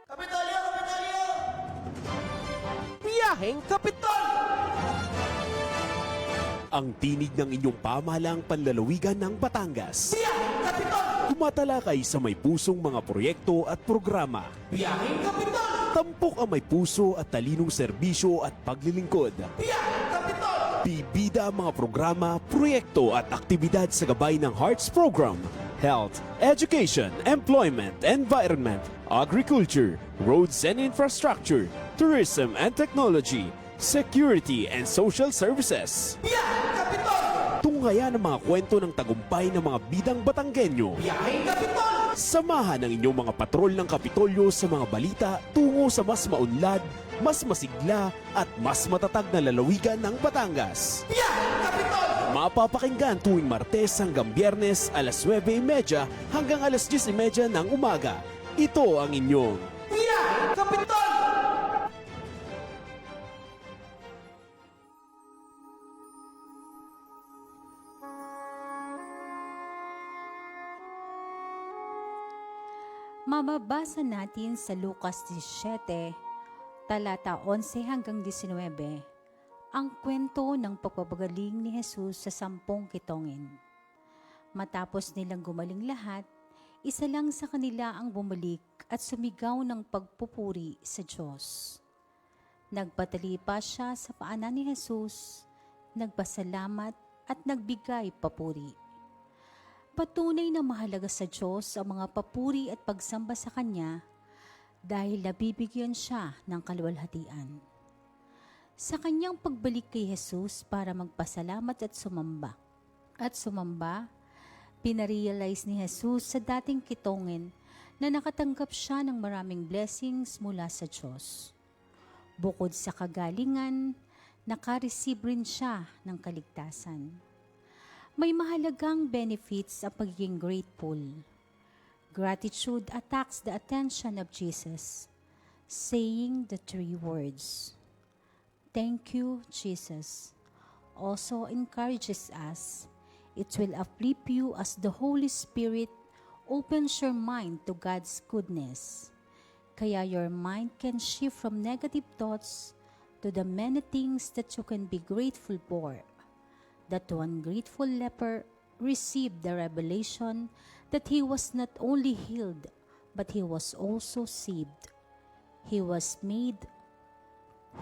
Kapitolyo! Kapitolyo! Biyaheng Kapitol! Ang tinig ng inyong pamahalaang panlalawigan ng Batangas. Biyaheng Kapitol! Tumatalakay sa may pusong mga proyekto at programa. Biyaheng Kapitol! Tampok ang may puso at talinong serbisyo at paglilingkod. Biyaheng Kapitol! Bibida ang mga programa, proyekto at aktibidad sa gabay ng Hearts Program. Health, Education, Employment, Environment, Agriculture, Roads and Infrastructure, Tourism and Technology, Security and Social Services. Biyaheng Kapitol! Tunghayan ang mga kwento ng tagumpay ng mga bidang Batanggenyo. Biyaheng Kapitol! Samahan ang inyong mga patrol ng Kapitolyo sa mga balita tungo sa mas maunlad, mas masigla at mas matatag na lalawigan ng Batangas. Biyaheng Kapitol! Mapapakinggan tuwing Martes hanggang Biyernes alas 9:30 hanggang alas 10:30 ng umaga. Ito ang inyong Biyaheng Kapitol! Mababasa natin sa Lucas 17, talata 11 hanggang 19, ang kwento ng pagpapagaling ni Jesus sa 10 kitongin. Matapos nilang gumaling lahat, isa lang sa kanila ang bumalik at sumigaw ng pagpupuri sa Diyos. Nagpatali pa siya sa paanan ni Jesus, nagpasalamat at nagbigay papuri. Patunay na mahalaga sa Diyos ang mga papuri at pagsamba sa Kanya dahil nabibigyan siya ng kaluwalhatian. Sa Kanyang pagbalik kay Jesus para magpasalamat at sumamba, pinarealize ni Jesus sa dating kitongin na nakatanggap siya ng maraming blessings mula sa Diyos. Bukod sa kagalingan, nakareceive rin siya ng kaligtasan. May mahalagang benefits ang pagiging grateful. Gratitude attracts the attention of Jesus, saying the 3 words, "Thank you, Jesus," also encourages us. It will uplift you as the Holy Spirit opens your mind to God's goodness. Kaya your mind can shift from negative thoughts to the many things that you can be grateful for. That one grateful leper received the revelation that he was not only healed, but he was also saved. He was made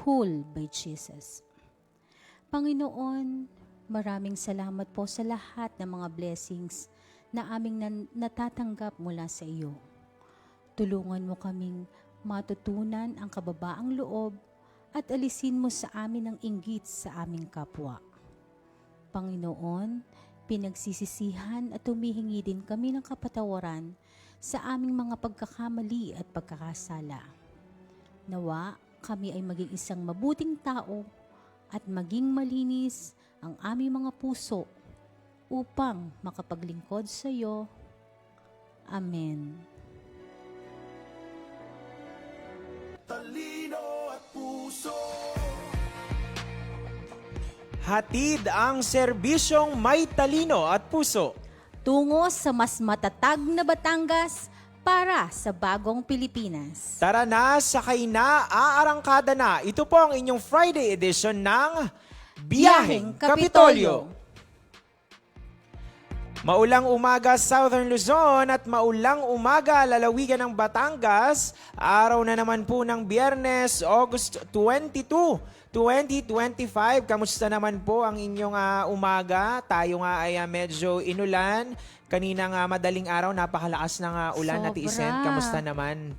whole by Jesus. Panginoon, maraming salamat po sa lahat ng mga blessings na aming natatanggap mula sa iyo. Tulungan mo kaming matutunan ang kababaang loob at alisin mo sa amin ang inggit sa aming kapwa. Panginoon, pinagsisisihan at humihingi din kami ng kapatawaran sa aming mga pagkakamali at pagkakasala. Nawa, kami ay maging isang mabuting tao at maging malinis ang aming mga puso upang makapaglingkod sa iyo. Amen. Talino at puso! Hatid ang serbisyong may talino at puso. Tungo sa mas matatag na Batangas para sa bagong Pilipinas. Tara na, sakay na, aarangkada na. Ito po ang inyong Friday edition ng Biyaheng Kapitolyo. Maulang umaga Southern Luzon at maulang umaga lalawigan ng Batangas. Araw na naman po ng Biyernes, August 22, 2025. Kamusta naman po ang inyong umaga? Tayo nga ay medyo inulan. Kanina nga madaling araw, napakalakas ng ulan na tiisen. Kamusta naman?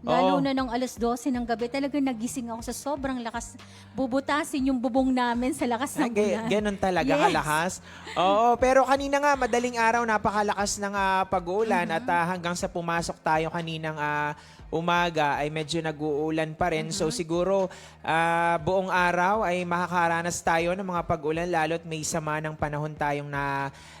Lalo na nung alas 12 ng gabi, talagang nagising ako sa sobrang lakas. Bubutasin yung bubong namin sa lakas ng ulan. Ganon talaga, Yes. kalakas. Oo, pero kanina nga, madaling araw, napakalakas ng pag-uulan at hanggang sa pumasok tayo kaninang umaga ay medyo nag-uulan pa rin. So siguro buong araw ay makakaranas tayo ng mga pag-ulan lalo't may sama ng panahon tayong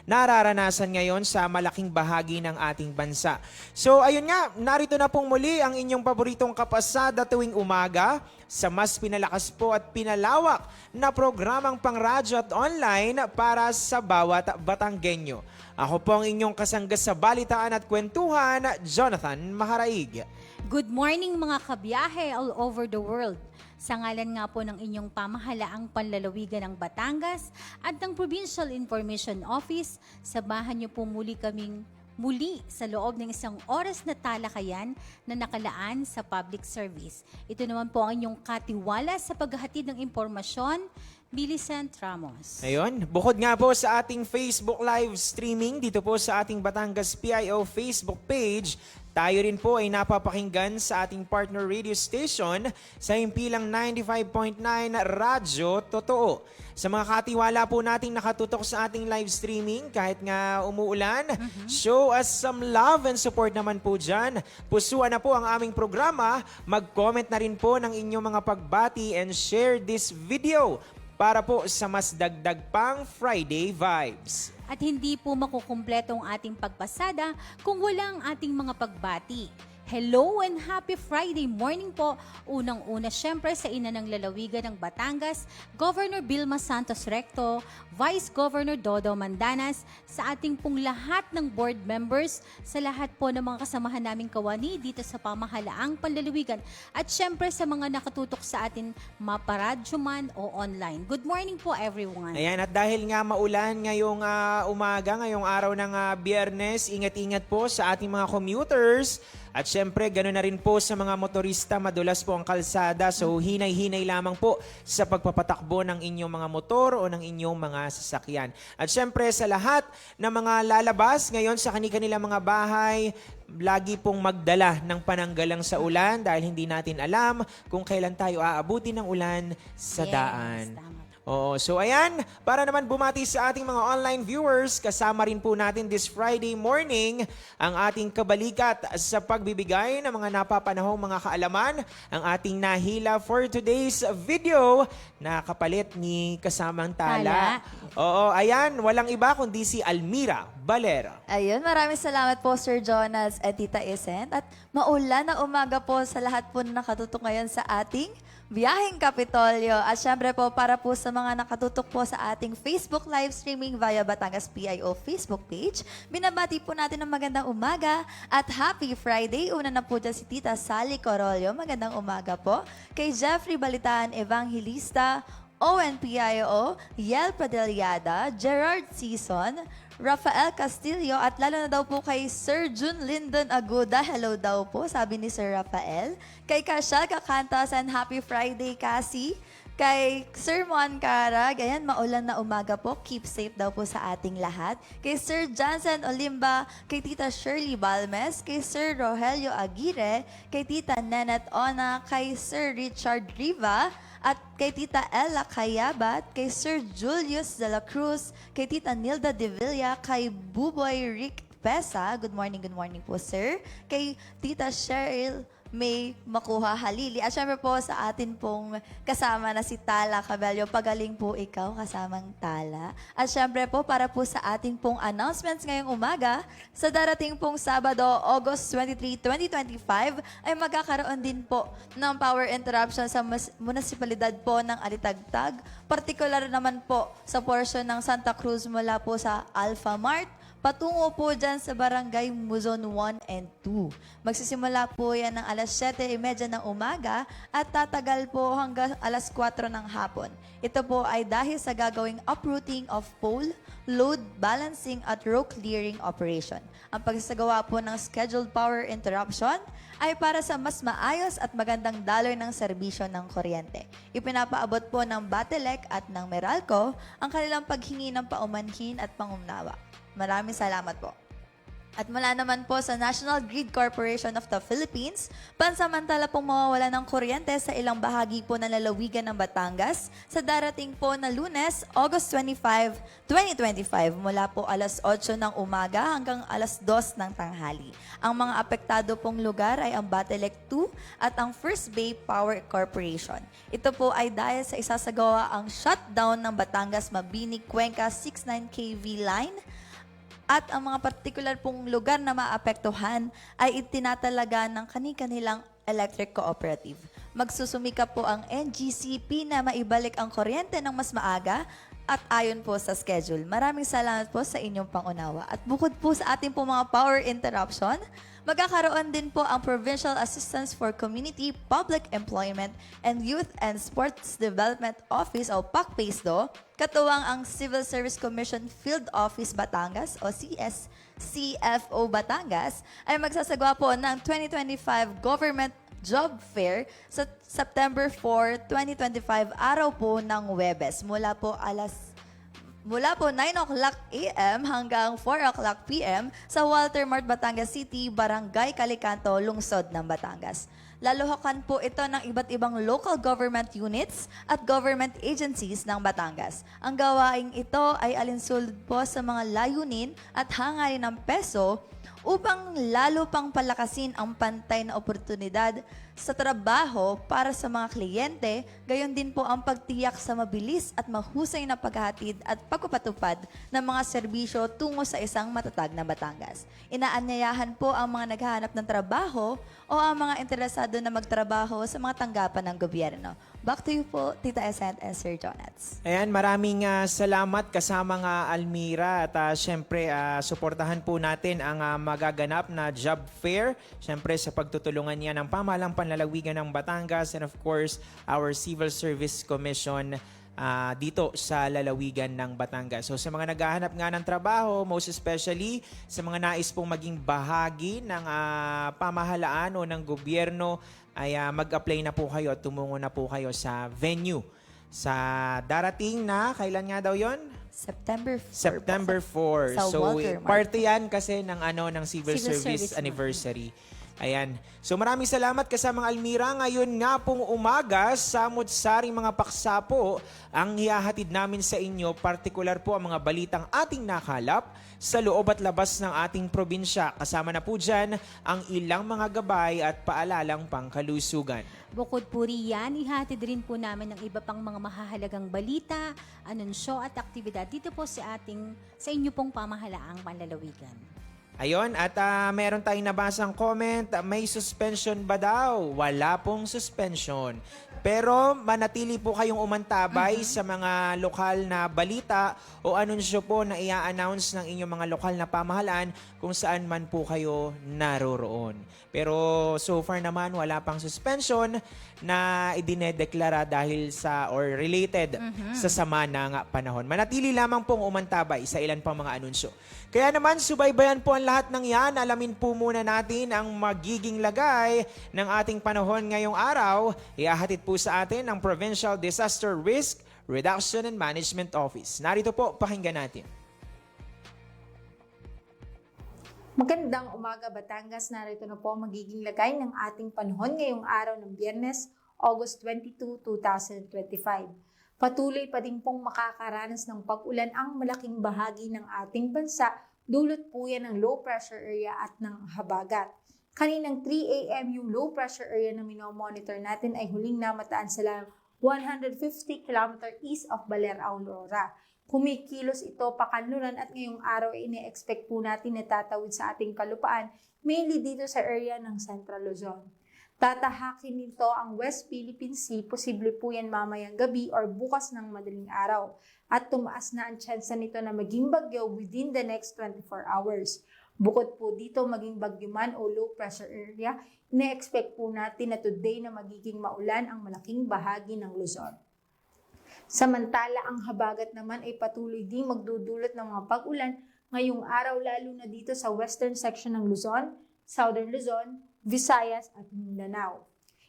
nararanasan ngayon sa malaking bahagi ng ating bansa. So ayun nga, narito na pong muli ang inyong paboritong kapasada tuwing umaga sa mas pinalakas po at pinalawak na programang pangradyo at online para sa bawat Batanggenyo. Ako po ang inyong kasangga sa balitaan at kwentuhan, Jonathan Maharaig. Good morning mga kabiyahe all over the world. Sa ngalan nga po ng inyong pamahalaang panlalawigan ng Batangas at ng Provincial Information Office, sabahan niyo po muli sa loob ng isang oras na talakayan na nakalaan sa public service. Ito naman po ang inyong katiwala sa paghahatid ng impormasyon, Millicent Ramos. Ayun, bukod nga po sa ating Facebook live streaming dito po sa ating Batangas PIO Facebook page, tayo rin po ay napapakinggan sa ating partner radio station sa himpilang 95.9 Radyo Totoo. Sa mga katiwala po nating nakatutok sa ating live streaming, kahit nga umuulan, show us some love and support naman po dyan. Pusuan na po ang aming programa. Mag-comment na rin po ng inyong mga pagbati and share this video para po sa mas dagdag pang Friday vibes. At hindi po makukumpleto ang ating pagpasada kung wala ang ating mga pagbati. Hello and happy Friday morning po. Unang-una syempre sa ina ng lalawigan ng Batangas, Governor Vilma Santos Recto, Vice Governor Dodo Mandanas, sa ating pong lahat ng board members, sa lahat po ng mga kasamahan naming kawani dito sa pamahalaang panlalawigan, at syempre sa mga nakatutok sa atin maparadyo man o online. Good morning po everyone. Ayan, at dahil nga maulan ngayong umaga, ngayong araw ng Biyernes, ingat-ingat po sa ating mga commuters. At syempre, gano'n na rin po sa mga motorista, madulas po ang kalsada. So, hinay-hinay lamang po sa pagpapatakbo ng inyong mga motor o ng inyong mga sasakyan. At syempre, sa lahat ng mga lalabas ngayon sa kanilang mga bahay, lagi pong magdala ng pananggalang sa ulan dahil hindi natin alam kung kailan tayo aabuti ng ulan sa daan. Tama. Oo, so ayan, para naman bumati sa ating mga online viewers, kasama rin po natin this Friday morning ang ating kabalikat sa pagbibigay ng mga napapanahong mga kaalaman, ang ating nahila for today's video na kapalit ni kasamang Tala. Oo, ayan, walang iba kundi si Almira Valera. Ayun, maraming salamat po Sir Jonas at Tita Isent. At maulan na umaga po sa lahat po na nakatutok ngayon sa ating Biyaheng Kapitolyo. At syempre po para po sa mga nakatutok po sa ating Facebook live streaming via Batangas PIO Facebook page, binabati po natin ng magandang umaga at happy Friday. Una na po dyan si Tita Sally Corolio. Magandang umaga po. Kay Jeffrey Balitaan Evangelista, Owen PIO, Yel Padeliada, Gerard Season, Rafael Castillo, at lalo na daw po kay Sir Jun Lyndon Aguda. Hello daw po, sabi ni Sir Rafael. Kay Cashal Kakantas and Happy Friday, Cassie. Kay Sir Juan Carag, ayan, maulan na umaga po. Keep safe daw po sa ating lahat. Kay Sir Johnson Olimba, kay Tita Shirley Balmes, kay Sir Rogelio Aguirre, kay Tita Nenet Ona, kay Sir Richard Riva, at kay Tita Ella Cayabat, kay Sir Julius de la Cruz, kay Tita Nilda de Villa, kay Buboy Rick Pesa, good morning po sir, kay Tita Cheryl May Makuha Halili, at syempre po sa atin pong kasama na si Tala Cabello, pagaling po ikaw kasamang Tala. At syempre po para po sa ating pong announcements ngayong umaga, sa darating pong Sabado, August 23, 2025, ay magkakaroon din po ng power interruption sa munisipalidad po ng Alitagtag, partikular naman po sa portion ng Santa Cruz mula po sa Alpha Mart, patungo po dyan sa Barangay Muzon 1 and 2. Magsisimula po yan ng alas 7:30 ng umaga at tatagal po hanggang alas 4 ng hapon. Ito po ay dahil sa gagawing uprooting of pole, load balancing at row clearing operation. Ang pagsasagawa po ng scheduled power interruption ay para sa mas maayos at magandang daloy ng serbisyo ng kuryente. Ipinapaabot po ng Batelec at ng Meralco ang kanilang paghingi ng paumanhin at pangunawa. Maraming salamat po. At mula naman po sa National Grid Corporation of the Philippines, pansamantala pong mawawala ng kuryente sa ilang bahagi po ng lalawigan ng Batangas sa darating po na Lunes, August 25, 2025 mula po alas 8 ng umaga hanggang alas 2 ng tanghali. Ang mga apektado pong lugar ay ang Batelec 2 at ang First Bay Power Corporation. Ito po ay dahil sa isasagawa ang shutdown ng Batangas-Mabini-Cuenca 69 kV line. At ang mga partikular pong lugar na maapektuhan ay itinatalaga ng kani-kanilang electric cooperative. Magsusumika po ang NGCP na maibalik ang kuryente ng mas maaga at ayon po sa schedule. Maraming salamat po sa inyong pangunawa. At bukod po sa ating po mga power interruption, magkakaroon din po ang Provincial Assistance for Community, Public Employment, and Youth and Sports Development Office o PACPASDO, katuwang ang Civil Service Commission Field Office Batangas o CSCFO Batangas, ay magsasagawa po ng 2025 Government Job Fair sa September 4, 2025, araw po ng Huwebes, mula po 9 o'clock a.m. hanggang 4 o'clock p.m. sa Walter Mart, Batangas City, Barangay Calicanto, Lungsod ng Batangas. Lalohakan po ito ng iba't ibang local government units at government agencies ng Batangas. Ang gawaing ito ay alinsulod po sa mga layunin at hangarin ng PESO upang lalo pang palakasin ang pantay na oportunidad sa trabaho para sa mga kliyente, gayon din po ang pagtiyak sa mabilis at mahusay na paghahatid at pagpapatupad ng mga serbisyo tungo sa isang matatag na Batangas. Inaanyayahan po ang mga naghahanap ng trabaho o ang mga interesado na magtrabaho sa mga tanggapan ng gobyerno. Back to you po, Tita Essent and Sir Jonats. Ayan, maraming salamat kasama nga Almira at syempre suportahan po natin ang magaganap na job fair. Syempre sa pagtutulungan niya ng pamahalang panlalawigan ng Batangas and of course our Civil Service Commission dito sa lalawigan ng Batangas. So sa mga naghahanap nga ng trabaho, most especially sa mga nais pong maging bahagi ng pamahalaan o ng gobyerno, ay mag-apply na po kayo at tumungo na po kayo sa venue sa darating na, kailan nga daw yon? September 4. September 4. Sa So Walter Mart. parte yan kasi ng ng Civil Service Service Anniversary. Ayan. So maraming salamat kasamang Almira. Ngayon nga pong umaga, samot-saring mga paksa po ang hihahatid namin sa inyo, partikular po ang mga balitang ating nakalap sa loob at labas ng ating probinsya. Kasama na po dyan ang ilang mga gabay at paalalang pangkalusugan. Bukod po riyan, ihatid rin po namin ng iba pang mga mahahalagang balita, anunsyo at aktibidad dito po sa inyo pong pamahalaang panlalawigan. Ayon, at meron tayong nabasang comment, may suspension ba daw? Wala pong suspension. Pero manatili po kayong umantabay sa mga lokal na balita o anunsyo po na i-announce ng inyong mga lokal na pamahalaan kung saan man po kayo naroroon. Pero so far naman wala pang suspension na idinedeklara dahil sa or related sa sama ng panahon. Manatili lamang pong umantabay sa ilan pang mga anunsyo. Kaya naman subaybayan po ang lahat ng yan. Alamin po muna natin ang magiging lagay ng ating panahon ngayong araw. Iahatid po sa atin ang Provincial Disaster Risk Reduction and Management Office. Narito po, pakinggan natin. Magandang umaga Batangas, narito na po ang magiging lagay ng ating panahon ngayong araw ng Biyernes, August 22, 2025. Patuloy pa din pong makakaranas ng pag-ulan ang malaking bahagi ng ating bansa, dulot po yan ng low pressure area at ng habagat. Kaninang 3 a.m. yung low pressure area na minomonitor natin ay huling namataan sa 150 km east of Baler, Aurora. Kumikilos ito pakanluran at ngayong araw ay ine-expect po natin na tatawid sa ating kalupaan, mainly dito sa area ng Central Luzon. Tatahakin nito ang West Philippine Sea, posible po yan mamayang gabi or bukas ng madaling araw. At tumaas na ang tsansa nito na maging bagyo within the next 24 hours. Bukod po dito maging bagyo man o low pressure area, ine-expect po natin na today na magiging maulan ang malaking bahagi ng Luzon. Samantala, ang habagat naman ay patuloy ding magdudulot ng mga pag-ulan ngayong araw lalo na dito sa western section ng Luzon, southern Luzon, Visayas at Mindanao.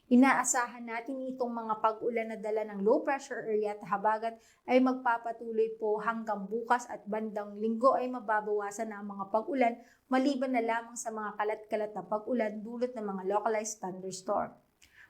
Inaasahan natin itong mga pag-ulan na dala ng low pressure area at habagat ay magpapatuloy po hanggang bukas at bandang linggo ay mababawasan na ang mga pag-ulan maliban na lamang sa mga kalat-kalat na pag-ulan dulot ng mga localized thunderstorm.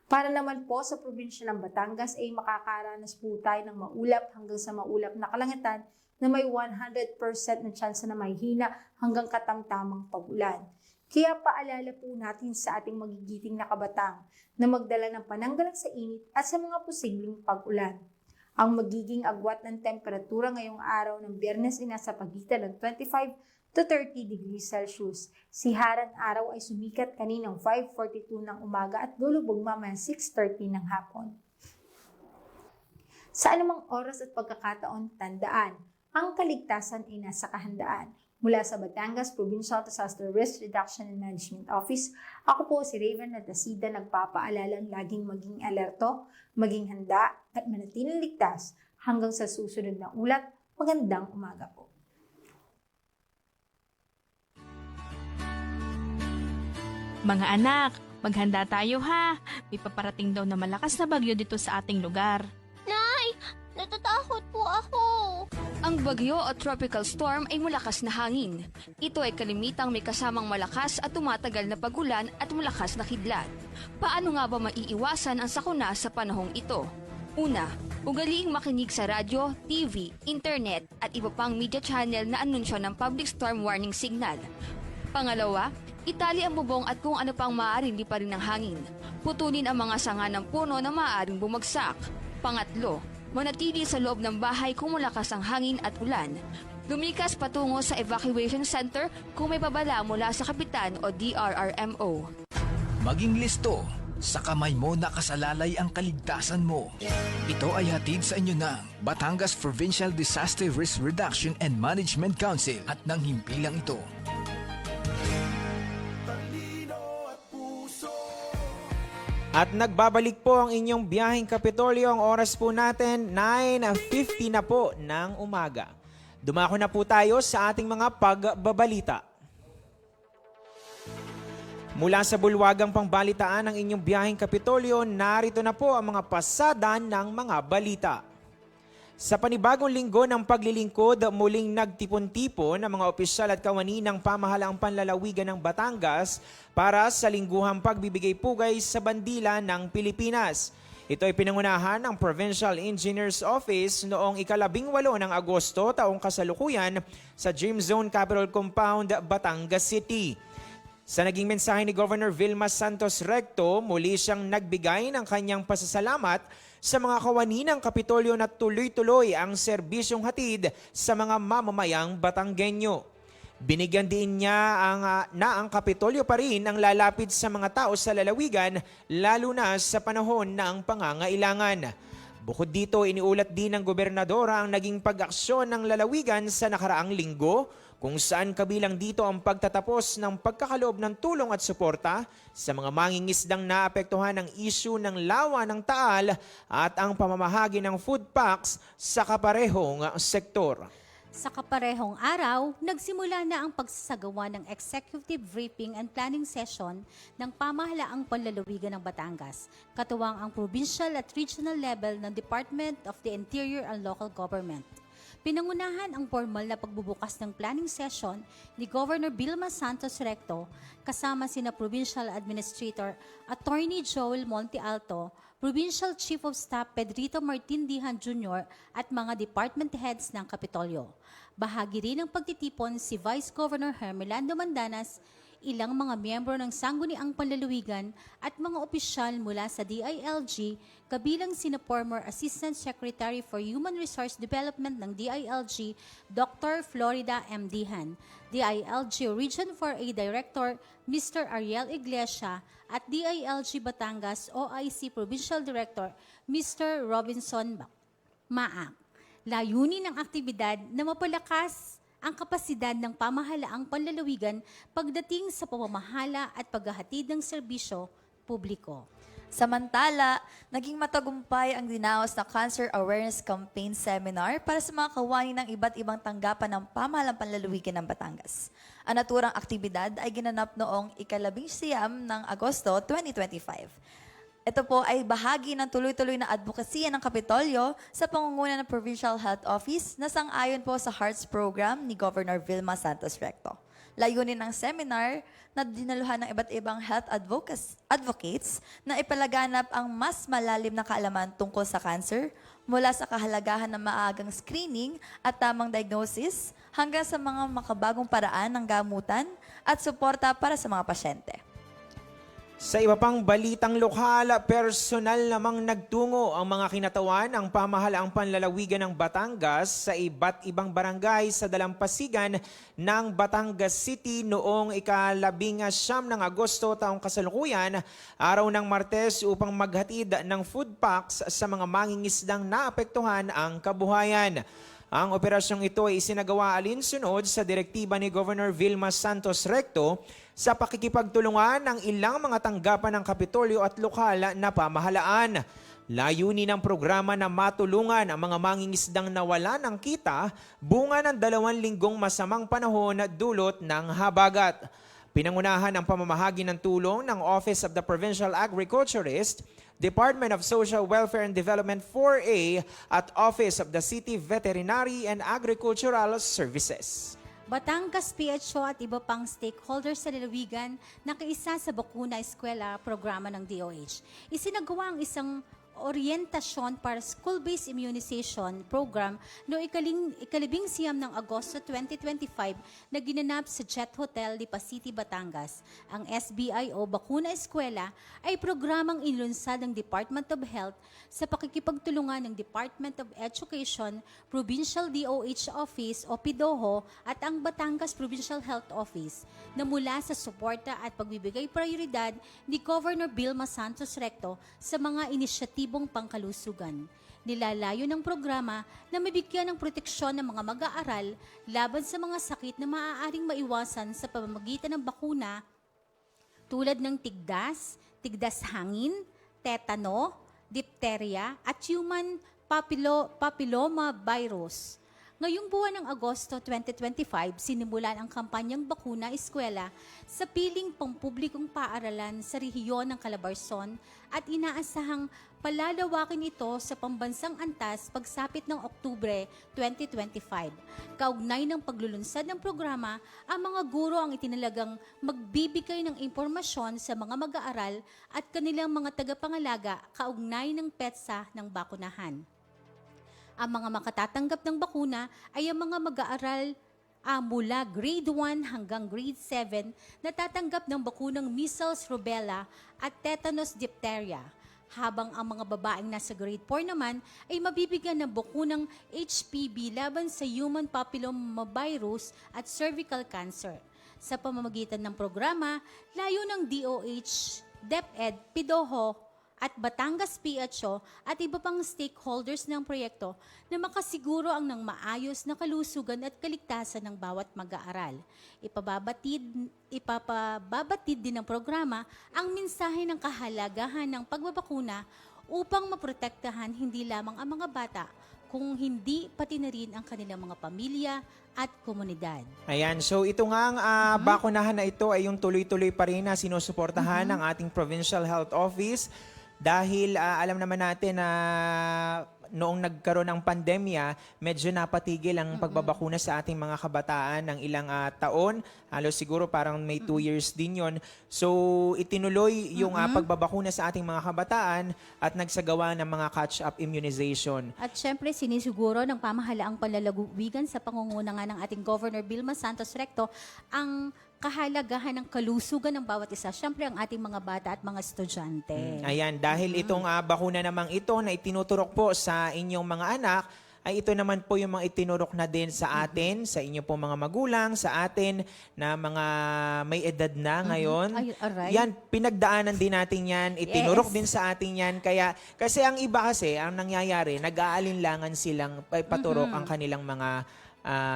Para naman po sa probinsya ng Batangas ay makakaranas po tayo ng maulap hanggang sa maulap na kalangitan na may 100% na tsansa na may hina hanggang katamtamang pag-ulan. Kaya paalala po natin sa ating magigiting na kabataan na magdala ng pananggalang sa init at sa mga posibleng pag-ulan. Ang magiging agwat ng temperatura ngayong araw ng Biyernes ay nasa pagitan ng 25 to 30 degrees Celsius. Si harang araw ay sumikat kaninang 5:42 ng umaga at lulubog mamayang 6:30 ng hapon. Sa anumang oras at pagkakataon, tandaan, ang kaligtasan ay nasa kahandaan. Mula sa Batangas Provincial Disaster Risk Reduction and Management Office, ako po si Raven Natasida nagpapaalalang laging maging alerto, maging handa at manatiling ligtas hanggang sa susunod na ulat. Magandang umaga po. Mga anak, maghanda tayo ha. May paparating daw na malakas na bagyo dito sa ating lugar. Nay, natatakot po ako. Ang bagyo o tropical storm ay malakas na hangin. Ito ay kalimitang may kasamang malakas at tumatagal na pagulan at malakas na kidlat. Paano nga ba maiiwasan ang sakuna sa panahong ito? Una, ugaliing makinig sa radyo, TV, internet at iba pang media channel na anunsyo ng public storm warning signal. Pangalawa, itali ang bubong at kung ano pang maaaring liparin ng hangin. Putulin ang mga sanga ng puno na maaaring bumagsak. Pangatlo, manatili sa loob ng bahay kung malakas ang hangin at ulan. Lumikas patungo sa evacuation center kung may babala mula sa kapitan o DRRMO. Maging listo, sa kamay mo nakasalalay ang kaligtasan mo. Ito ay hatid sa inyo ng Batangas Provincial Disaster Risk Reduction and Management Council at ng himpilang ito. At nagbabalik po ang inyong biyaheng Kapitolyo. Ang oras po natin, 9:50 na po ng umaga. Dumako na po tayo sa ating mga pagbabalita. Mula sa bulwagang pangbalitaan ng inyong biyaheng Kapitolyo, narito na po ang mga pasada ng mga balita. Sa panibagong linggo ng paglilingkod, muling nagtipon-tipon ang mga opisyal at kawani ng pamahalaang panlalawigan ng Batangas para sa lingguhang pagbibigay pugay sa bandila ng Pilipinas. Ito ay pinangunahan ng Provincial Engineers Office noong ika-18 ng Agosto taong kasalukuyan sa Dream Zone Capital Compound, Batangas City. Sa naging mensahe ni Governor Vilma Santos Recto, muli siyang nagbigay ng kanyang pasasalamat sa mga kawani ng Kapitolyo na tuloy-tuloy ang serbisyong hatid sa mga mamamayang Batanggenyo. Binigyan din niya na ang Kapitolyo pa rin ang lalapit sa mga tao sa lalawigan, lalo na sa panahon ng pangangailangan. Bukod dito, iniulat din ng gobernadora ang naging pag-aksyon ng lalawigan sa nakaraang linggo, kung saan kabilang dito ang pagtatapos ng pagkakaloob ng tulong at suporta sa mga mangingisdang naapektuhan ng issue ng lawa ng Taal at ang pamamahagi ng food packs sa kaparehong sektor. Sa kaparehong araw, nagsimula na ang pagsasagawa ng Executive Briefing and Planning Session ng pamahalaang panlalawigan ng Batangas, katuwang ang provincial at regional level ng Department of the Interior and Local Government. Pinangunahan ang formal na pagbubukas ng planning session ni Governor Vilma Santos Recto kasama sina Provincial Administrator Attorney Joel Monte Alto, Provincial Chief of Staff Pedrito Martin Dihan Jr. at mga department heads ng Kapitolyo. Bahagi rin ng pagtitipon si Vice Governor Hermelando Mandanas, ilang mga miyembro ng Sangguniang Panlalawigan at mga opisyal mula sa DILG, kabilang sina former Assistant Secretary for Human Resource Development ng DILG, Dr. Florida M. Dihan, DILG Region 4A Director, Mr. Ariel Iglesia, at DILG Batangas OIC Provincial Director, Mr. Robinson Maang. Layunin ng aktibidad na mapalakas ang kapasidad ng pamahalaang panlalawigan pagdating sa pamamahala at paghahatid ng serbisyo publiko. Samantala, naging matagumpay ang dinaos na Cancer Awareness Campaign Seminar para sa mga kawani ng iba't ibang tanggapan ng pamahalang panlalawigan ng Batangas. Ang naturang aktibidad ay ginanap noong ika-19 ng Agosto 2025. Ito po ay bahagi ng tuloy-tuloy na advokasya ng Kapitolyo sa pangunguna ng Provincial Health Office na sang-ayon po sa HEARTS program ni Governor Vilma Santos Recto. Layunin ng seminar na dinaluhan ng iba't ibang health advocates na ipalaganap ang mas malalim na kaalaman tungkol sa cancer mula sa kahalagahan ng maagang screening at tamang diagnosis hanggang sa mga makabagong paraan ng gamutan at suporta para sa mga pasyente. Sa iba pang balitang lokal, personal namang nagtungo ang mga kinatawan ng pamahalaang panlalawigan ng Batangas sa iba't ibang barangay sa dalampasigan ng Batangas City noong ika-19 ng Agosto taong kasalukuyan, araw ng Martes upang maghatid ng food packs sa mga mangingisdang naapektuhan ang kabuhayan. Ang operasyong ito ay isinagawa alinsunod sa direktiba ni Governor Vilma Santos Recto sa pakikipagtulungan ng ilang mga tanggapan ng Kapitolyo at lokal na pamahalaan. Layunin ng programa na matulungan ang mga mangingisdang nawala ng kita bunga ng 2 linggong masamang panahon dulot ng habagat. Pinangunahan ang pamamahagi ng tulong ng Office of the Provincial Agriculturist, Department of Social Welfare and Development 4A at Office of the City Veterinary and Agricultural Services. Batangas PHO at iba pang stakeholders sa lalawigan nakiisa sa Bakuna Eskwela programa ng DOH. Isinagawa ang isang orientasyon para school-based immunization program no ikalabing siyam ng Agosto 2025 na ginanap sa Jet Hotel, Lipa City, Batangas. Ang SBIO Bakuna Eskwela ay programang inilunsad ng Department of Health sa pakikipagtulungan ng Department of Education, Provincial DOH Office o PIDOHO at ang Batangas Provincial Health Office na mula sa suporta at pagbibigay prioridad ni Governor Vilma Santos Recto sa mga inisyatibong pangkalusugan. Nilalayo ng programa na mabigyan ng proteksyon ng mga mag-aaral laban sa mga sakit na maaaring maiwasan sa pamamagitan ng bakuna tulad ng tigdas hangin, tetano, diphtheria at human papilloma virus. Ngayong buwan ng Agosto 2025, sinimulan ang kampanyang Bakuna Eskwela sa piling pampublikong paaralan sa rehiyon ng Calabarzon at inaasahang palalawakin ito sa pambansang antas pagsapit ng Oktubre 2025. Kaugnay ng paglulunsad ng programa, ang mga guro ang itinalagang magbibigay ng impormasyon sa mga mag-aaral at kanilang mga tagapangalaga kaugnay ng petsa ng bakunahan. Ang mga makatatanggap ng bakuna ay ang mga mag-aaral mula grade 1 hanggang grade 7 na tatanggap ng bakunang measles, rubella at tetanus diphtheria. Habang ang mga babaeng nasa grade 4 naman ay mabibigyan ng bakunang HPV laban sa human papillomavirus at cervical cancer. Sa pamamagitan ng programa, layo ng DOH, DepEd, PIDOHO, at Batangas PHO at iba pang stakeholders ng proyekto na makasiguro ang ng maayos na kalusugan at kaligtasan ng bawat mag-aaral. Ipapabatid din ng programa ang mensahe ng kahalagahan ng pagbabakuna upang maprotektahan hindi lamang ang mga bata, kung hindi pati na rin ang kanilang mga pamilya at komunidad. Ayan, so ito nga ang bakunahan na ito ay yung tuloy-tuloy pa rin na sinusuportahan ng ating Provincial Health Office. Dahil alam naman natin na noong nagkaroon ng pandemya, medyo napatigil ang pagbabakuna sa ating mga kabataan ng ilang taon. Halos siguro parang may 2 years din yon. So itinuloy yung pagbabakuna sa ating mga kabataan at nagsagawa ng mga catch-up immunization. At syempre, sinisiguro ng pamahalaang panlalawigan sa pangunguna nga ng ating Governor Vilma Santos Recto ang kahalagahan ng kalusugan ng bawat isa. Syempre, ang ating mga bata at mga estudyante. Ayan, dahil itong bakuna namang ito na itinuturok po sa inyong mga anak, ay ito naman po yung mga itinurok na din sa atin, sa inyo po mga magulang, sa atin na mga may edad na ngayon. Ay, aray. Yan, pinagdaanan din natin yan, itinurok din sa atin yan. Kaya, kasi ang iba kasi, ang nangyayari, nag-aalinlangan silang paturok ang kanilang mga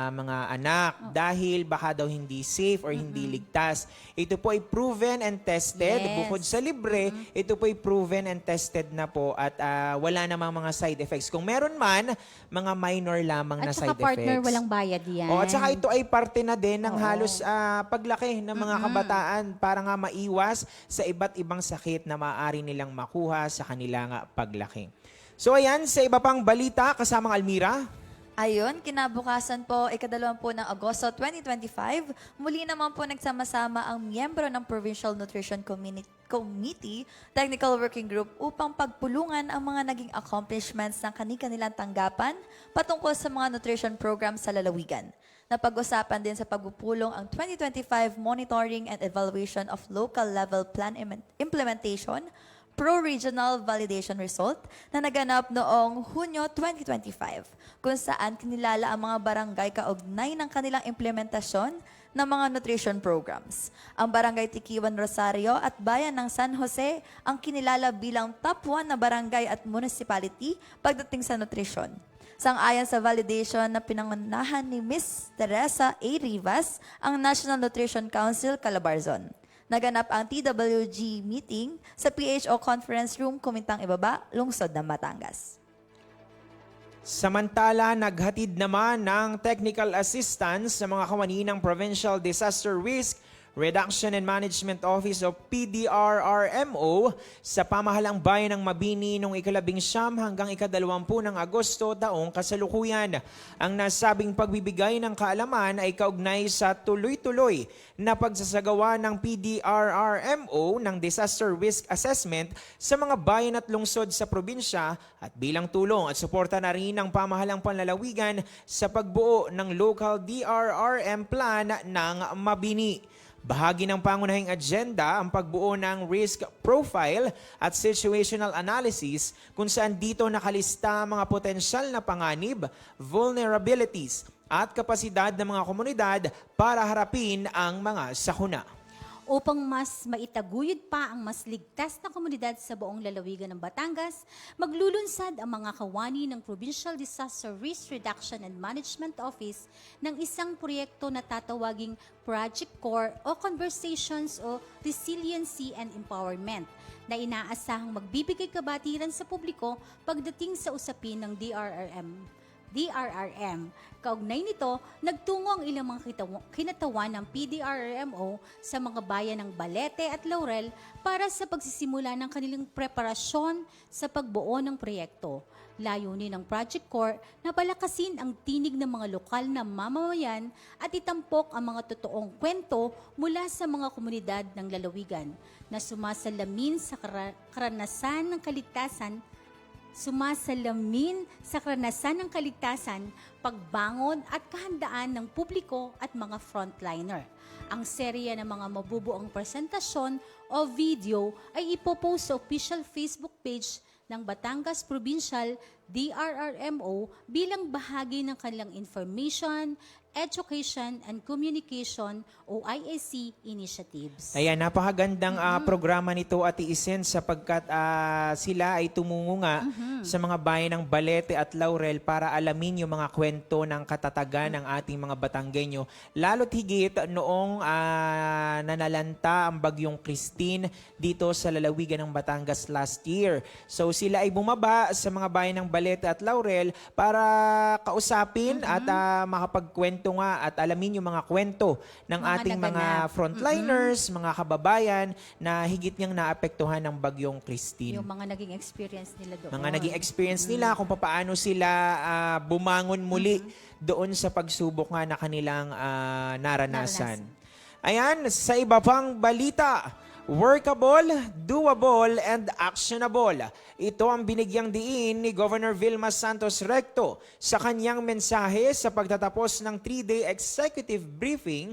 mga anak dahil baka daw hindi safe or hindi ligtas. Ito po ay proven and tested. Yes. Bukod sa libre, ito po ay proven and tested na po at wala namang mga side effects. Kung meron man, mga minor lamang na At side saka partner, effects. walang bayad yan. At saka ito ay parte na din ng halos paglaki ng mga kabataan para nga maiwas sa iba't ibang sakit na maaari nilang makuha sa kanilang paglaki. So ayan, sa iba pang balita, kasamang Almira. Ayun, kinabukasan po, ika-20 ng Agosto 2025, muli naman po nagsama-sama ang miyembro ng Provincial Nutrition Committee Technical Working Group upang pagpulungan ang mga naging accomplishments ng kanilang tanggapan patungkol sa mga nutrition programs sa lalawigan. Napag-usapan din sa pagpupulong ang 2025 Monitoring and Evaluation of Local Level Plan Implementation Pro-Regional Validation Result na naganap noong Hunyo 2025 kung saan kinilala ang mga barangay kaugnay ng kanilang implementasyon ng mga nutrition programs. Ang Barangay Tikiwan Rosario at Bayan ng San Jose ang kinilala bilang top 1 na barangay at municipality pagdating sa nutrisyon. Sang-ayon sa validation na pinangunahan ni Ms. Teresa A. Rivas, ang National Nutrition Council Calabarzon. Naganap ang TWG meeting sa PHO Conference Room, Kumintang Ibaba, Lungsod ng Batangas. Samantala, naghatid naman ng technical assistance sa mga kawani ng Provincial Disaster Risk Reduction and Management Office o PDRRMO sa pamahalang bayan ng Mabini noong ika-19 hanggang ika-20 ng Agosto taong kasalukuyan. Ang nasabing pagbibigay ng kaalaman ay kaugnay sa tuloy-tuloy na pagsasagawa ng PDRRMO ng Disaster Risk Assessment sa mga bayan at lungsod sa probinsya at bilang tulong at suporta na rin ng pamahalang panlalawigan sa pagbuo ng local DRRM plan ng Mabini. Bahagi ng pangunahing agenda ang pagbuo ng risk profile at situational analysis kung saan dito nakalista ang mga potensyal na panganib, vulnerabilities at kapasidad ng mga komunidad para harapin ang mga sakuna. Upang mas maitaguyod pa ang mas ligtas na komunidad sa buong lalawigan ng Batangas, maglulunsad ang mga kawani ng Provincial Disaster Risk Reduction and Management Office ng isang proyekto na tatawaging Project Core o Conversations o Resiliency and Empowerment na inaasahang magbibigay kabatiran sa publiko pagdating sa usapin ng DRRM. Kaugnay nito, nagtungo ang ilang mga kinatawan ng PDRRMO sa mga bayan ng Balete at Laurel para sa pagsisimula ng kanilang preparasyon sa pagbuo ng proyekto. Layunin ng Project Core na palakasin ang tinig ng mga lokal na mamamayan at itampok ang mga totoong kwento mula sa mga komunidad ng lalawigan na sumasalamin sa karanasan ng kaligtasan, pagbangon at kahandaan ng publiko at mga frontliner. Ang serya ng mga mabubuong presentasyon o video ay ipopost sa official Facebook page ng Batangas Provincial DRRMO bilang bahagi ng kanilang Information, Education and Communication o IAC initiatives. Ayan, napakagandang programa nito, Ate Isen, sapagkat sila ay tumungo nga sa mga bayan ng Balete at Laurel para alamin yung mga kwento ng katatagan ng ating mga Batanggenyo. Lalo't higit noong nanalanta ang bagyong Christine dito sa lalawigan ng Batangas last year. So sila ay bumaba sa mga bayan ng Balete at Laurel para kausapin at makapagkwento nga at alamin yung mga kwento ng ating mga frontliners, mga kababayan na higit niyang naapektuhan ng bagyong Christine. Yung mga naging experience nila doon. Mga naging experience nila kung paano sila bumangon muli doon sa pagsubok nga na kanilang naranasan. Ayan, sa iba pang balita, workable, doable, and actionable. Ito ang binigyang diin ni Governor Vilma Santos Recto sa kanyang mensahe sa pagtatapos ng 3-day executive briefing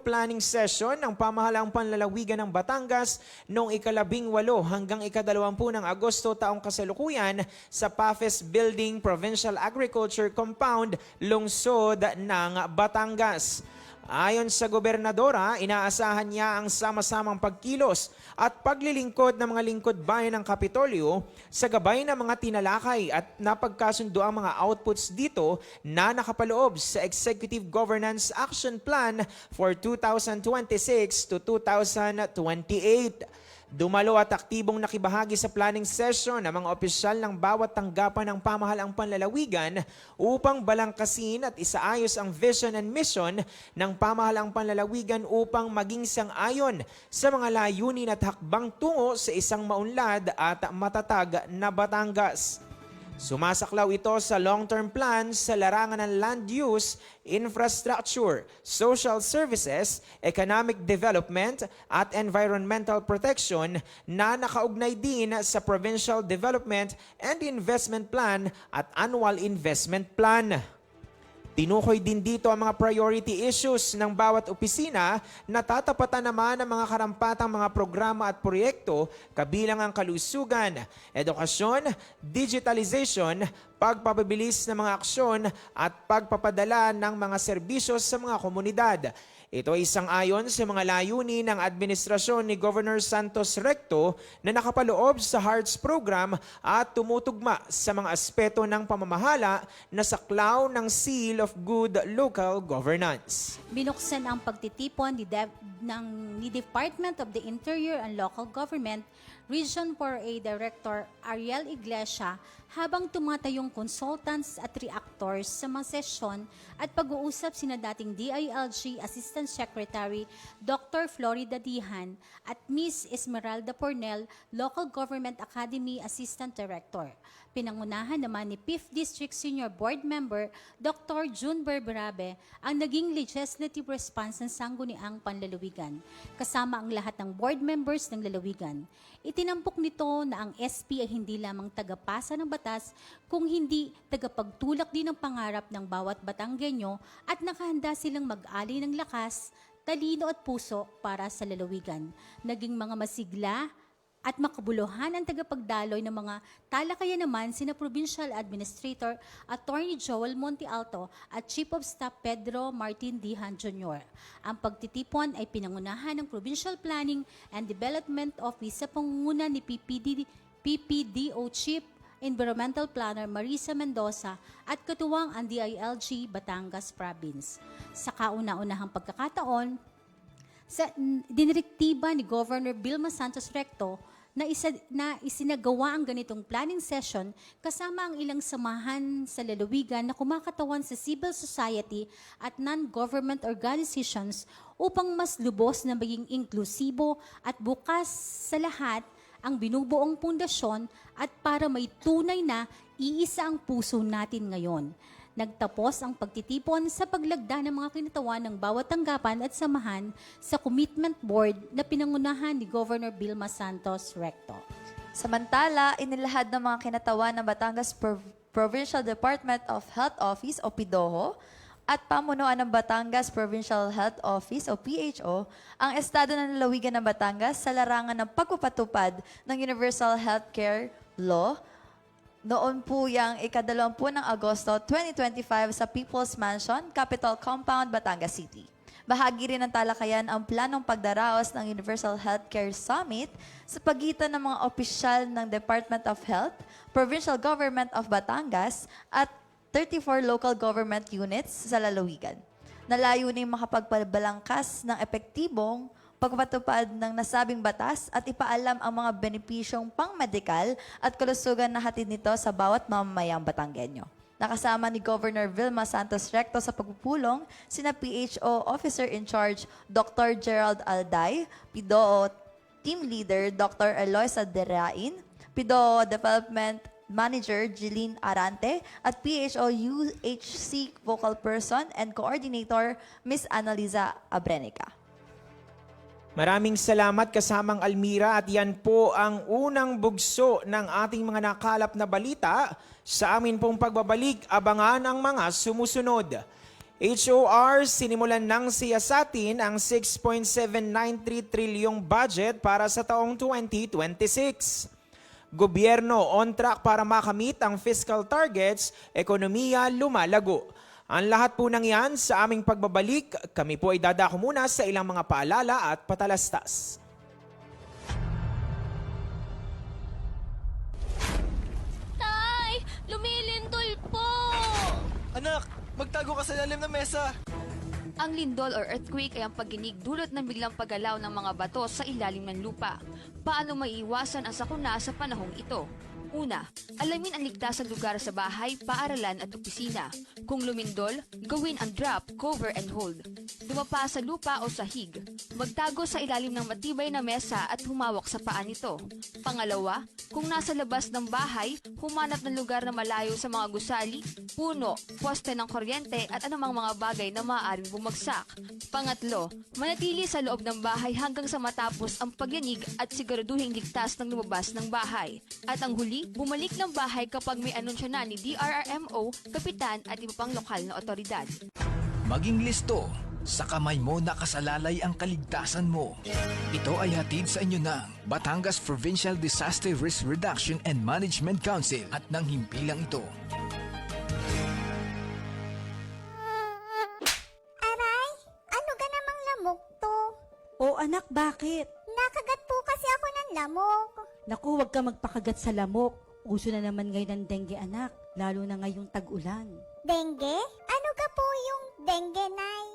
planning session ng pamahalaang panlalawigan ng Batangas noong ika-18 hanggang ika-20 ng Agosto taong kasalukuyan sa PAFES Building Provincial Agriculture Compound, Lungsod ng Batangas. Ayon sa gobernadora, inaasahan niya ang sama-samang pagkilos at paglilingkod ng mga lingkod bayan ng Kapitolyo sa gabay ng mga tinalakay at napagkasundo ang mga outputs dito na nakapaloob sa Executive Governance Action Plan for 2026 to 2028. Dumalo at aktibong nakibahagi sa planning session ang mga opisyal ng bawat tanggapan ng pamahalaang panlalawigan upang balangkasin at isaayos ang vision and mission ng pamahalaang panlalawigan upang maging sang-ayon sa mga layunin at hakbang tungo sa isang maunlad at matatag na Batangas. Sumasaklaw ito sa long-term plan sa larangan ng land use, infrastructure, social services, economic development at environmental protection na nakaugnay din sa Provincial Development and Investment Plan at Annual Investment Plan. Tinukoy din dito ang mga priority issues ng bawat opisina na tatapatan naman ang mga karampatang mga programa at proyekto kabilang ang kalusugan, edukasyon, digitalization, pagpapabilis ng mga aksyon at pagpapadala ng mga serbisyo sa mga komunidad. Ito ay isang-ayon sa mga layunin ng administrasyon ni Governor Santos Recto na nakapaloob sa HEARTS program at tumutugma sa mga aspeto ng pamamahala na saklaw ng Seal of Good Local Governance. Binuksan ang pagtitipon ni Department of the Interior and Local Government Region 4A Director Ariel Iglesia habang tumatayong consultants at reactors sa mga sesyon at pag-uusap sina dating DILG Assistant Secretary Dr. Florida Dihan at Miss Esmeralda Pornel, Local Government Academy Assistant Director. Pinangunahan naman ni 5th District Senior Board Member Dr. June Berberabe ang naging legislative response ng Sangguniang Panlalawigan, kasama ang lahat ng board members ng lalawigan. Itinampok nito na ang SP ay hindi lamang tagapasa ng batas, kung hindi tagapagtulak din ng pangarap ng bawat Batanggenyo at nakahanda silang mag-alay ng lakas, talino at puso para sa lalawigan. Naging mga masigla at makabuluhan ang tagapagdaloy ng mga talakayan naman sina Provincial Administrator Attorney Joel Monte Alto at Chief of Staff Pedro Martin Dihan Jr. Ang pagtitipon ay pinangunahan ng Provincial Planning and Development Office sa pangunguna ni PPDO Chief Environmental Planner Marisa Mendoza at katuwang ang DILG Batangas Province. Sa kauna-unahang pagkakataon, sa dinirektiba ni Governor Vilma Santos Recto na isinagawa ang ganitong planning session kasama ang ilang samahan sa lalawigan na kumakatawan sa civil society at non-government organizations upang mas lubos na maging inklusibo at bukas sa lahat ang binubuong pundasyon at para may tunay na iisa ang puso natin ngayon. Nagtapos ang pagtitipon sa paglagda ng mga kinatawan ng bawat tanggapan at samahan sa commitment board na pinangunahan ni Governor Vilma Santos Recto. Samantala, inilahad ng mga kinatawan ng Batangas Provincial Department of Health Office o PIDOHO at pamunuan ng Batangas Provincial Health Office o PHO ang estado ng lalawigan ng Batangas sa larangan ng pagpapatupad ng Universal Healthcare Law noon po yung ika-20 ng Agosto 2025 sa People's Mansion, Capitol Compound, Batangas City. Bahagi rin ng talakayan ang planong pagdaraos ng Universal Healthcare Summit sa pagitan ng mga opisyal ng Department of Health, Provincial Government of Batangas at 34 local government units sa lalawigan. Nalayuning makapagpabalangkas ng epektibong pagpatupad ng nasabing batas at ipaalam ang mga benepisyong pang-medikal at kalusugan na hatid nito sa bawat mamamayang Batanggenyo. Nakasama ni Governor Vilma Santos Recto sa pagpupulong sina PHO Officer in Charge Dr. Gerald Alday, PIDOO Team Leader Dr. Eloisa Derain, PIDOO Development Manager Jeline Arante at PHO UHC Vocal Person and Coordinator Ms. Annaliza Abrenica. Maraming salamat kasamang Almira at yan po ang unang bugso ng ating mga nakalap na balita. Sa amin pong pagbabalik, abangan ang mga sumusunod. HOR, sinimulan ng siyasatin ang 6.793 trilyong budget para sa taong 2026. Gobyerno on track para makamit ang fiscal targets, ekonomiya lumalago. Ang lahat po ng yan sa aming pagbabalik, kami po ay dadako muna sa ilang mga paalala at patalastas. Tay! Lumilindol po! Anak, magtago ka sa ilalim ng mesa. Ang lindol or earthquake ay ang pagginig dulot ng biglang paggalaw ng mga bato sa ilalim ng lupa. Paano maiiwasan ang sakuna sa panahong ito? Una, alamin ang ligtas na lugar sa bahay, paaralan at opisina. Kung lumindol, gawin ang drop, cover and hold. Dumapa sa lupa o sahig. Magtago sa ilalim ng matibay na mesa at humawak sa paa nito. Pangalawa, kung nasa labas ng bahay, humanap ng lugar na malayo sa mga gusali, puno, poste ng kuryente at anumang mga bagay na maaaring bumagsak. Pangatlo, manatili sa loob ng bahay hanggang sa matapos ang pagyanig at siguraduhing ligtas ng lumabas ng bahay. At ang huli, bumalik ng bahay kapag may anunsyo na ni DRRMO, kapitan at iba pang lokal na otoridad. Maging listo, sa kamay mo nakasalalay ang kaligtasan mo. Ito ay hatid sa inyo ng Batangas Provincial Disaster Risk Reduction and Management Council at ng himpilang ito. Aray, ano ka namang lamok to? O anak, bakit? Nakagat po kasi ako ng lamok. Naku, huwag ka magpakagat sa lamok. Uso na naman ngayon ng dengue, anak. Lalo na ngayong tag-ulan. Dengue? Ano ka po yung dengue, Nay?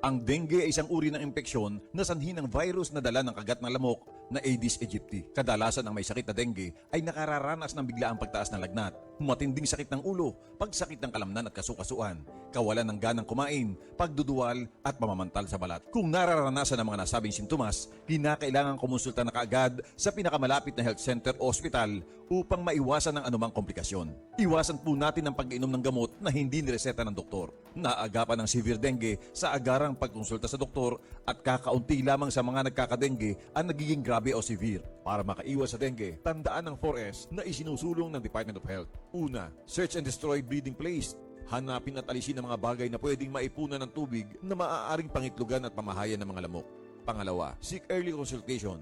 Ang dengue ay isang uri ng impeksyon na sanhi ng virus na dala ng kagat ng lamok na Aedes aegypti. Kadalasan ang may sakit na dengue ay nakararanas ng biglaang pagtaas ng lagnat, matinding sakit ng ulo, pagsakit ng kalamnan at kasukasuan, kawalan ng ganang kumain, pagduduwal at pamamantal sa balat. Kung nararanasan ang mga nasabing sintomas, kinakailangan kumonsulta na kaagad sa pinakamalapit na health center o ospital upang maiwasan ang anumang komplikasyon. Iwasan po natin ang pag-inom ng gamot na hindi nireseta ng doktor. Naagapan ng severe dengue sa agarang pagkonsulta sa doktor at kakaunti lamang sa mga nagkakadengue ang nagiging grabe o severe. Para makaiwas sa dengue, tandaan ang 4S na isinusulong ng Department of Health. Una, search and destroy breeding place. Hanapin at alisin ang mga bagay na pwedeng maipunan ng tubig na maaaring pangitlugan at pamahayan ng mga lamok. Pangalawa, seek early consultation.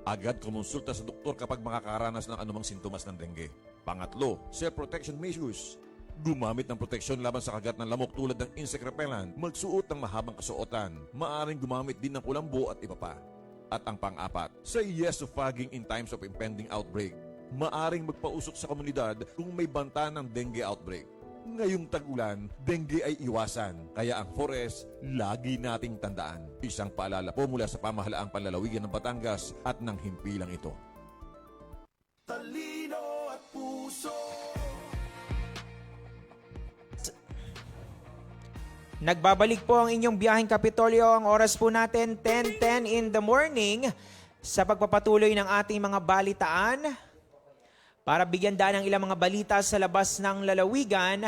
Agad kumonsulta sa doktor kapag makakaranas ng anumang sintomas ng dengue. Pangatlo, self-protection measures. Gumamit ng proteksyon laban sa kagat ng lamok tulad ng insect repellent, magsuot ng mahabang kasuotan, maaaring gumamit din ng kulambo at iba pa. At ang pang-apat, say yes to fogging in times of impending outbreak. Maaring magpausok sa komunidad kung may banta ng dengue outbreak. Ngayong tag-ulan, dengue ay iwasan, kaya ang 4S lagi nating tandaan. Isang paalala po mula sa pamahalaang panlalawigan ng Batangas at ng himpilang ito. Talino at puso. Nagbabalik po ang inyong biyaheng Kapitolyo. Ang oras po natin 10:10 in the morning sa pagpapatuloy ng ating mga balitaan. Para bigyan daan ng ilang mga balita sa labas ng lalawigan,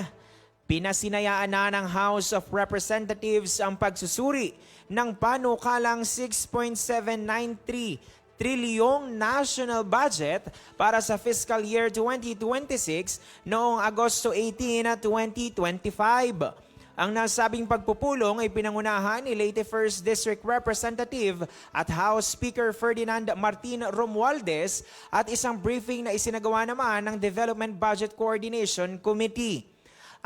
pinasinayaan na ng House of Representatives ang pagsusuri ng panukalang 6.793 trilyong national budget para sa fiscal year 2026 noong Agosto 18, 2025. Ang nasabing pagpupulong ay pinangunahan ni Leyte 1st District Representative at House Speaker Ferdinand Martin Romualdez at isang briefing na isinagawa naman ng Development Budget Coordination Committee.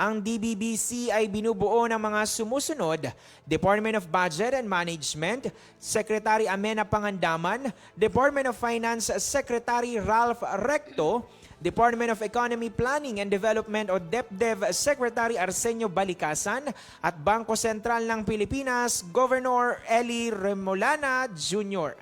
Ang DBBC ay binubuo ng mga sumusunod: Department of Budget and Management, Secretary Amena Pangandaman, Department of Finance Secretary Ralph Recto, Department of Economy Planning and Development o DepDev Secretary Arsenio Balikasan at Bangko Sentral ng Pilipinas, Governor Eli Remolana Jr.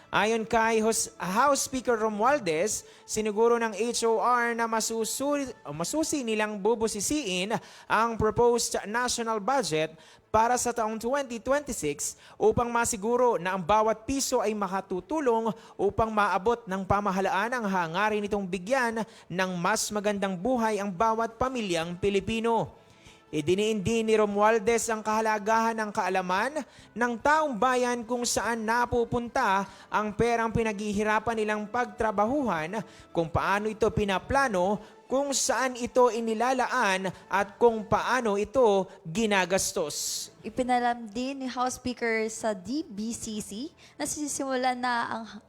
Ayon kay House Speaker Romualdez, siniguro ng HOR na masusi nilang bubusisiin ang proposed national budget para sa taong 2026 upang masiguro na ang bawat piso ay makatutulong upang maabot ng pamahalaan ang hangarin nitong bigyan ng mas magandang buhay ang bawat pamilyang Pilipino. Idiniin din ni Romualdez ang kahalagahan ng kaalaman ng taong bayan kung saan napupunta ang perang pinaghihirapan nilang pagtrabahuhan, kung paano ito pinaplano, kung saan ito inilalaan at kung paano ito ginagastos. Ipinalam din ni House Speaker sa DBCC na sisimulan na ang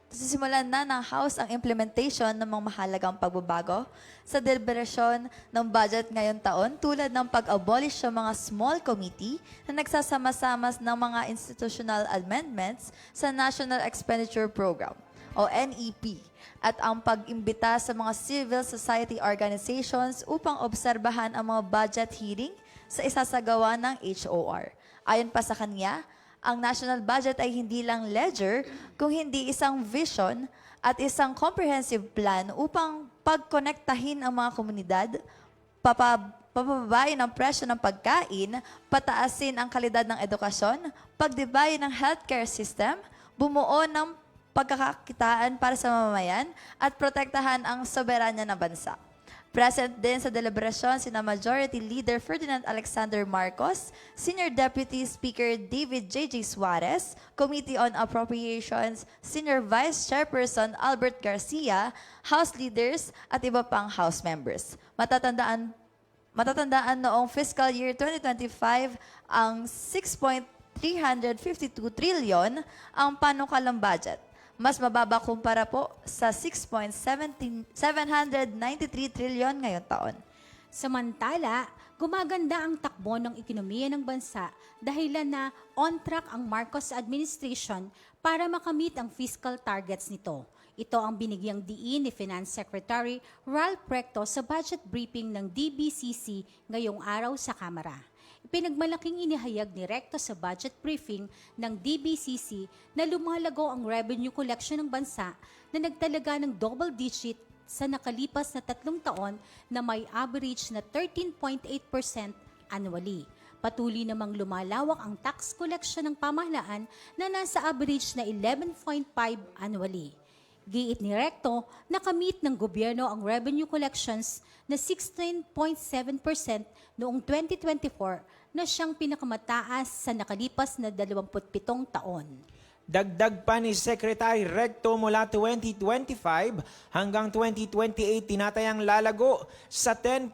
Sisimulan na ng House ang implementation ng mga mahalagang pagbabago sa deliberasyon ng budget ngayong taon tulad ng pag-abolish sa mga small committee na nagsasama-sama ng mga institutional amendments sa National Expenditure Program o NEP at ang pag-imbita sa mga civil society organizations upang obserbahan ang mga budget hearing sa isasagawa ng HOR. Ayon pa sa kanya, ang national budget ay hindi lang ledger, kung hindi isang vision at isang comprehensive plan upang pagkonektahin ang mga komunidad, papababain ang presyo ng pagkain, pataasin ang kalidad ng edukasyon, pagdibayin ng healthcare system, bumuo ng pagkakakitaan para sa mamamayan, at protektahan ang soberanya ng bansa. Present din sa deliberasyon sina Majority Leader Ferdinand Alexander Marcos, Senior Deputy Speaker David J.J. Suarez, Committee on Appropriations, Senior Vice Chairperson Albert Garcia, House Leaders at iba pang House Members. Matatandaan noong fiscal year 2025 ang 6.352 trillion ang panukalang budget. Mas mababa kumpara po sa 6.793 trillion ngayong taon. Samantala, gumaganda ang takbo ng ekonomiya ng bansa dahilan na on track ang Marcos administration para makamit ang fiscal targets nito. Ito ang binigyang diin ni Finance Secretary Ralph Recto sa budget briefing ng DBCC ngayong araw sa Kamara. Pinagmalaking inihayag ni Recto sa budget briefing ng DBCC na lumalago ang revenue collection ng bansa na nagtalaga ng double digit sa nakalipas na 3 taon na may average na 13.8% annually. Patuloy namang lumalawak ang tax collection ng pamahalaan na nasa average na 11.5 annually. Giit ni Recto, nakamit ng gobyerno ang revenue collections na 16.7% noong 2024 na siyang pinakamataas sa nakalipas na 27 taon. Dagdag pa ni Secretary Recto mula 2025 hanggang 2028 tinatayang lalago sa 10.2%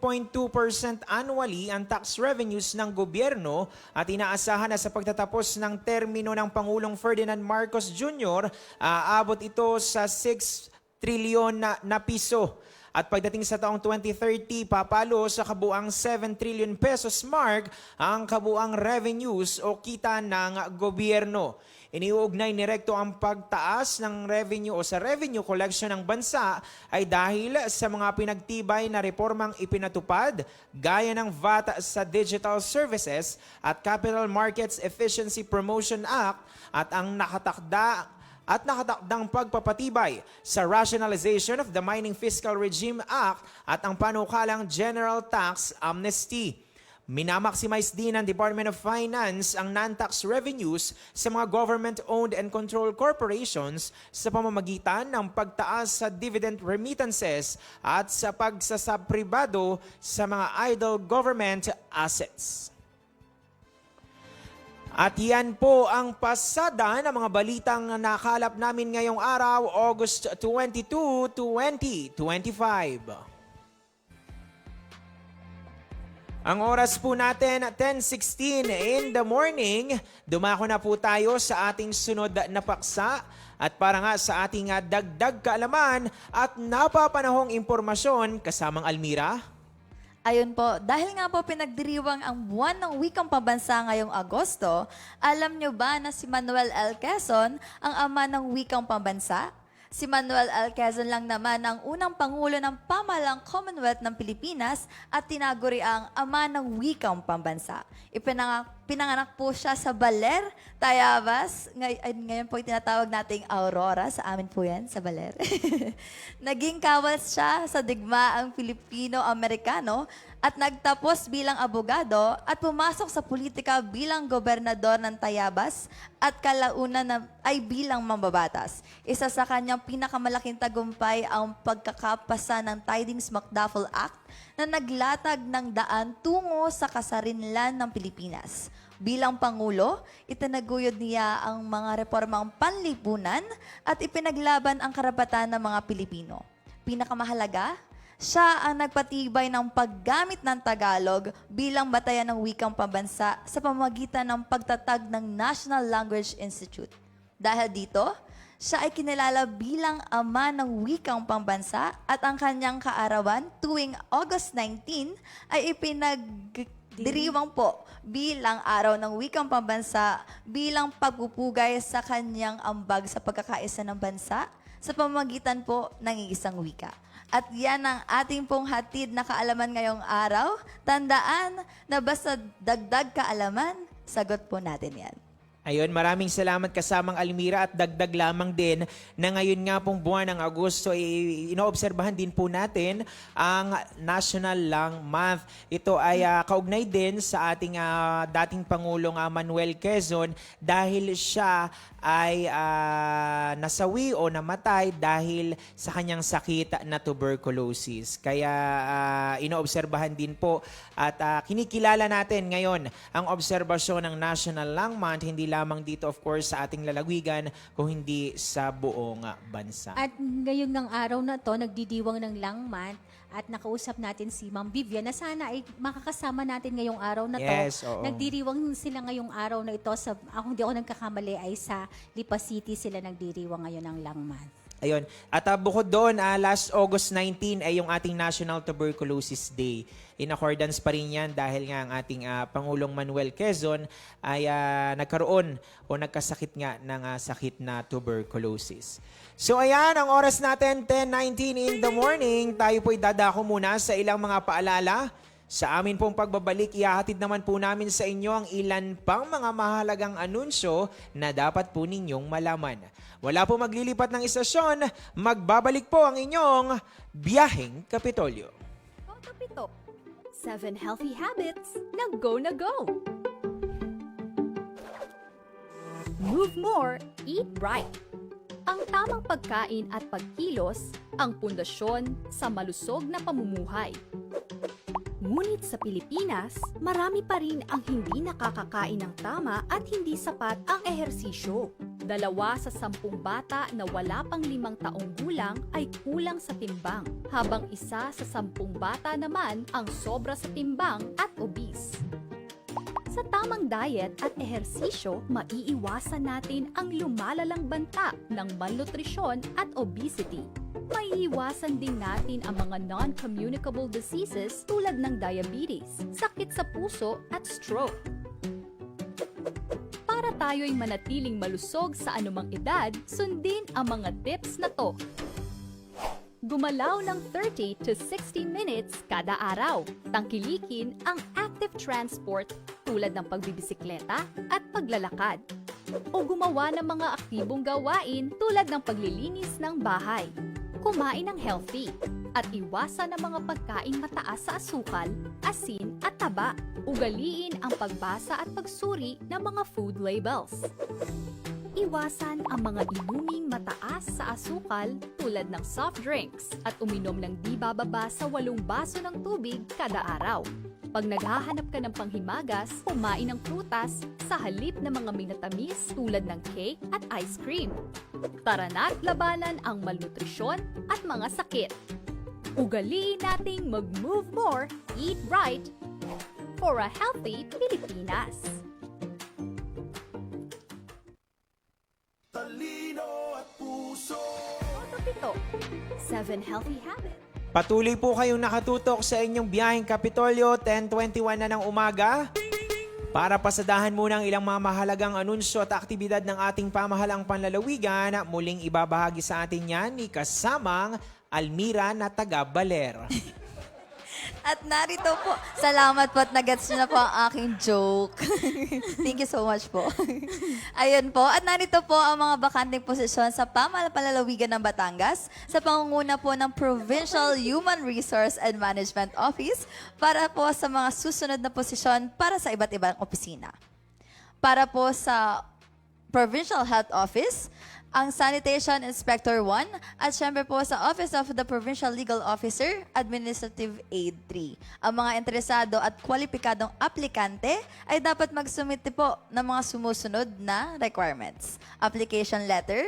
annually ang tax revenues ng gobyerno at inaasahan na sa pagtatapos ng termino ng Pangulong Ferdinand Marcos Jr. aabot ito sa 6 trilyon na piso. At pagdating sa taong 2030, papalo sa kabuang 7 trillion pesos mark ang kabuang revenues o kita ng gobyerno. Iniuugnay ni Recto ang pagtaas ng revenue o sa revenue collection ng bansa ay dahil sa mga pinagtibay na reformang ipinatupad gaya ng VAT sa digital services at Capital Markets Efficiency Promotion Act at ang nakatakdang pagpapatibay sa Rationalization of the Mining Fiscal Regime Act at ang panukalang General Tax Amnesty. Minamaximize din ng Department of Finance ang non-tax revenues sa mga government-owned and controlled corporations sa pamamagitan ng pagtaas sa dividend remittances at sa pagsasapribado sa mga idle government assets. At yan po ang pasada ng mga balitang nakalap namin ngayong araw, August 22, 2025. Ang oras po natin, 10:16 in the morning. Dumako na po tayo sa ating sunod na paksa. At para nga sa ating dagdag kaalaman at napapanahong impormasyon kasamang Almira. Ayun po, dahil nga po pinagdiriwang ang buwan ng wikang pambansa ngayong Agosto, alam nyo ba na si Manuel L. Quezon ang ama ng wikang pambansa? Si Manuel L. Quezon lang naman ang unang Pangulo ng Pamahalang Commonwealth ng Pilipinas at tinaguri ang ama ng wikang pambansa. Pinanganak po siya sa Baler, Tayabas. Ngayon po tinatawag nating Aurora. Sa amin po yan, sa Baler. Naging kawal siya sa digmaang Pilipino-Amerikano at nagtapos bilang abogado at pumasok sa politika bilang gobernador ng Tayabas at kalaunan ay bilang mambabatas. Isa sa kanyang pinakamalaking tagumpay ang pagkakapasa ng Tidings-McDuffie Act na naglatag ng daan tungo sa kasarinlan ng Pilipinas. Bilang Pangulo, itinaguyod niya ang mga reformang panlipunan at ipinaglaban ang karapatan ng mga Pilipino. Pinakamahalaga, siya ang nagpatibay ng paggamit ng Tagalog bilang batayan ng wikang pambansa sa pamamagitan ng pagtatag ng National Language Institute. Dahil dito, Siya ay kinilala bilang ama ng wikang pambansa at ang kanyang kaarawan tuwing August 19 ay ipinagdiriwang po bilang araw ng wikang pambansa bilang pagpupugay sa kanyang ambag sa pagkakaisa ng bansa sa pamamagitan po ng isang wika. At yan ang ating pong hatid na kaalaman ngayong araw. Tandaan na basta dagdag kaalaman, sagot po natin yan. Ayun, maraming salamat kasamang Almira at dagdag lamang din na ngayon nga pong buwan ng Agosto inoobserbahan din po natin ang National Lung Month. Ito ay kaugnay din sa ating dating Pangulong Manuel Quezon dahil siya ay nasawi o namatay dahil sa kanyang sakit na tuberculosis. Kaya inoobserbahan din po at kinikilala natin ngayon ang obserbasyon ng National Lung Month, hindi lamang dito of course sa ating lalawigan, kung hindi sa buong bansa. At ngayon ng araw na to, nagdidiwang ng Lung Month at nakausap natin si Ma'am Vivian na sana ay makakasama natin ngayong araw na to. Yes, oo. Nagdiriwang sila ngayong araw na ito sa, kung di ako nagkakamali, ay sa Lipa City sila nagdiriwang ngayon ng Lung Month. Ayun. At bukod doon, last August 19 ay yung ating National Tuberculosis Day. In accordance pa rin yan dahil nga ang ating Pangulong Manuel Quezon ay nagkaroon o nagkasakit nga ng sakit na tuberculosis. So ayan, ang oras natin, 10:19 in the morning. Tayo po'y dadako muna sa ilang mga paalala. Sa amin pong pagbabalik, ihahatid naman po namin sa inyo ang ilan pang mga mahalagang anunsyo na dapat po ninyong malaman. Wala po maglilipat ng istasyon, magbabalik po ang inyong Biyaheng Kapitolyo. Pito, 7 healthy habits na go na go. Move more, eat right. Ang tamang pagkain at pagkilos ang pundasyon sa malusog na pamumuhay. Ngunit sa Pilipinas, marami pa rin ang hindi nakakakain ng tama at hindi sapat ang ehersisyo. 2 sa 10 bata na wala pang 5 taong gulang ay kulang sa timbang, habang 1 sa 10 bata naman ang sobra sa timbang at obese. Sa tamang diet at ehersisyo, maiiwasan natin ang lumalalang banta ng malnutrisyon at obesity. Maiiwasan din natin ang mga non-communicable diseases tulad ng diabetes, sakit sa puso at stroke. Para tayo'y manatiling malusog sa anumang edad, sundin ang mga tips na to. Gumalaw ng 30 to 60 minutes kada araw. Tangkilikin ang active transport tulad ng pagbibisikleta at paglalakad. O gumawa ng mga aktibong gawain tulad ng paglilinis ng bahay. Kumain ng healthy at iwasan ang mga pagkaing mataas sa asukal, asin at taba. Ugaliin ang pagbasa at pagsuri ng mga food labels. Iwasan ang mga inuming mataas sa asukal tulad ng soft drinks at uminom ng di bababa sa 8 baso ng tubig kada araw. Pag naghahanap ka ng panghimagas, kumain ng prutas sa halip ng mga minatamis tulad ng cake at ice cream. Tara na't labanan ang malnutrisyon at mga sakit. Ugaliin nating mag-move more, eat right, for a healthy Pilipinas. Talino at puso. Pito, 7 healthy habits. Patuloy po kayong nakatutok sa inyong Biyaheng Kapitolyo, 10:21 na ng umaga. Para pasadahan muna ang ilang mga mahalagang anunsyo at aktibidad ng ating pamahalang panlalawigan, muling ibabahagi sa atin yan ni kasamang Almira na taga Baler. At narito po, salamat po at nagets nyo na po ang aking joke. Thank you so much po. Ayun po, at narito po ang mga bakanting posisyon sa Pamahalaan ng Batangas sa pangunguna po ng Provincial Human Resource and Management Office para po sa mga susunod na posisyon para sa iba't ibang opisina. Para po sa Provincial Health Office, ang Sanitation Inspector 1 at syempre po sa Office of the Provincial Legal Officer, Administrative Aid 3. Ang mga interesado at kwalipikadong aplikante ay dapat magsumite po ng mga sumusunod na requirements. Application letter,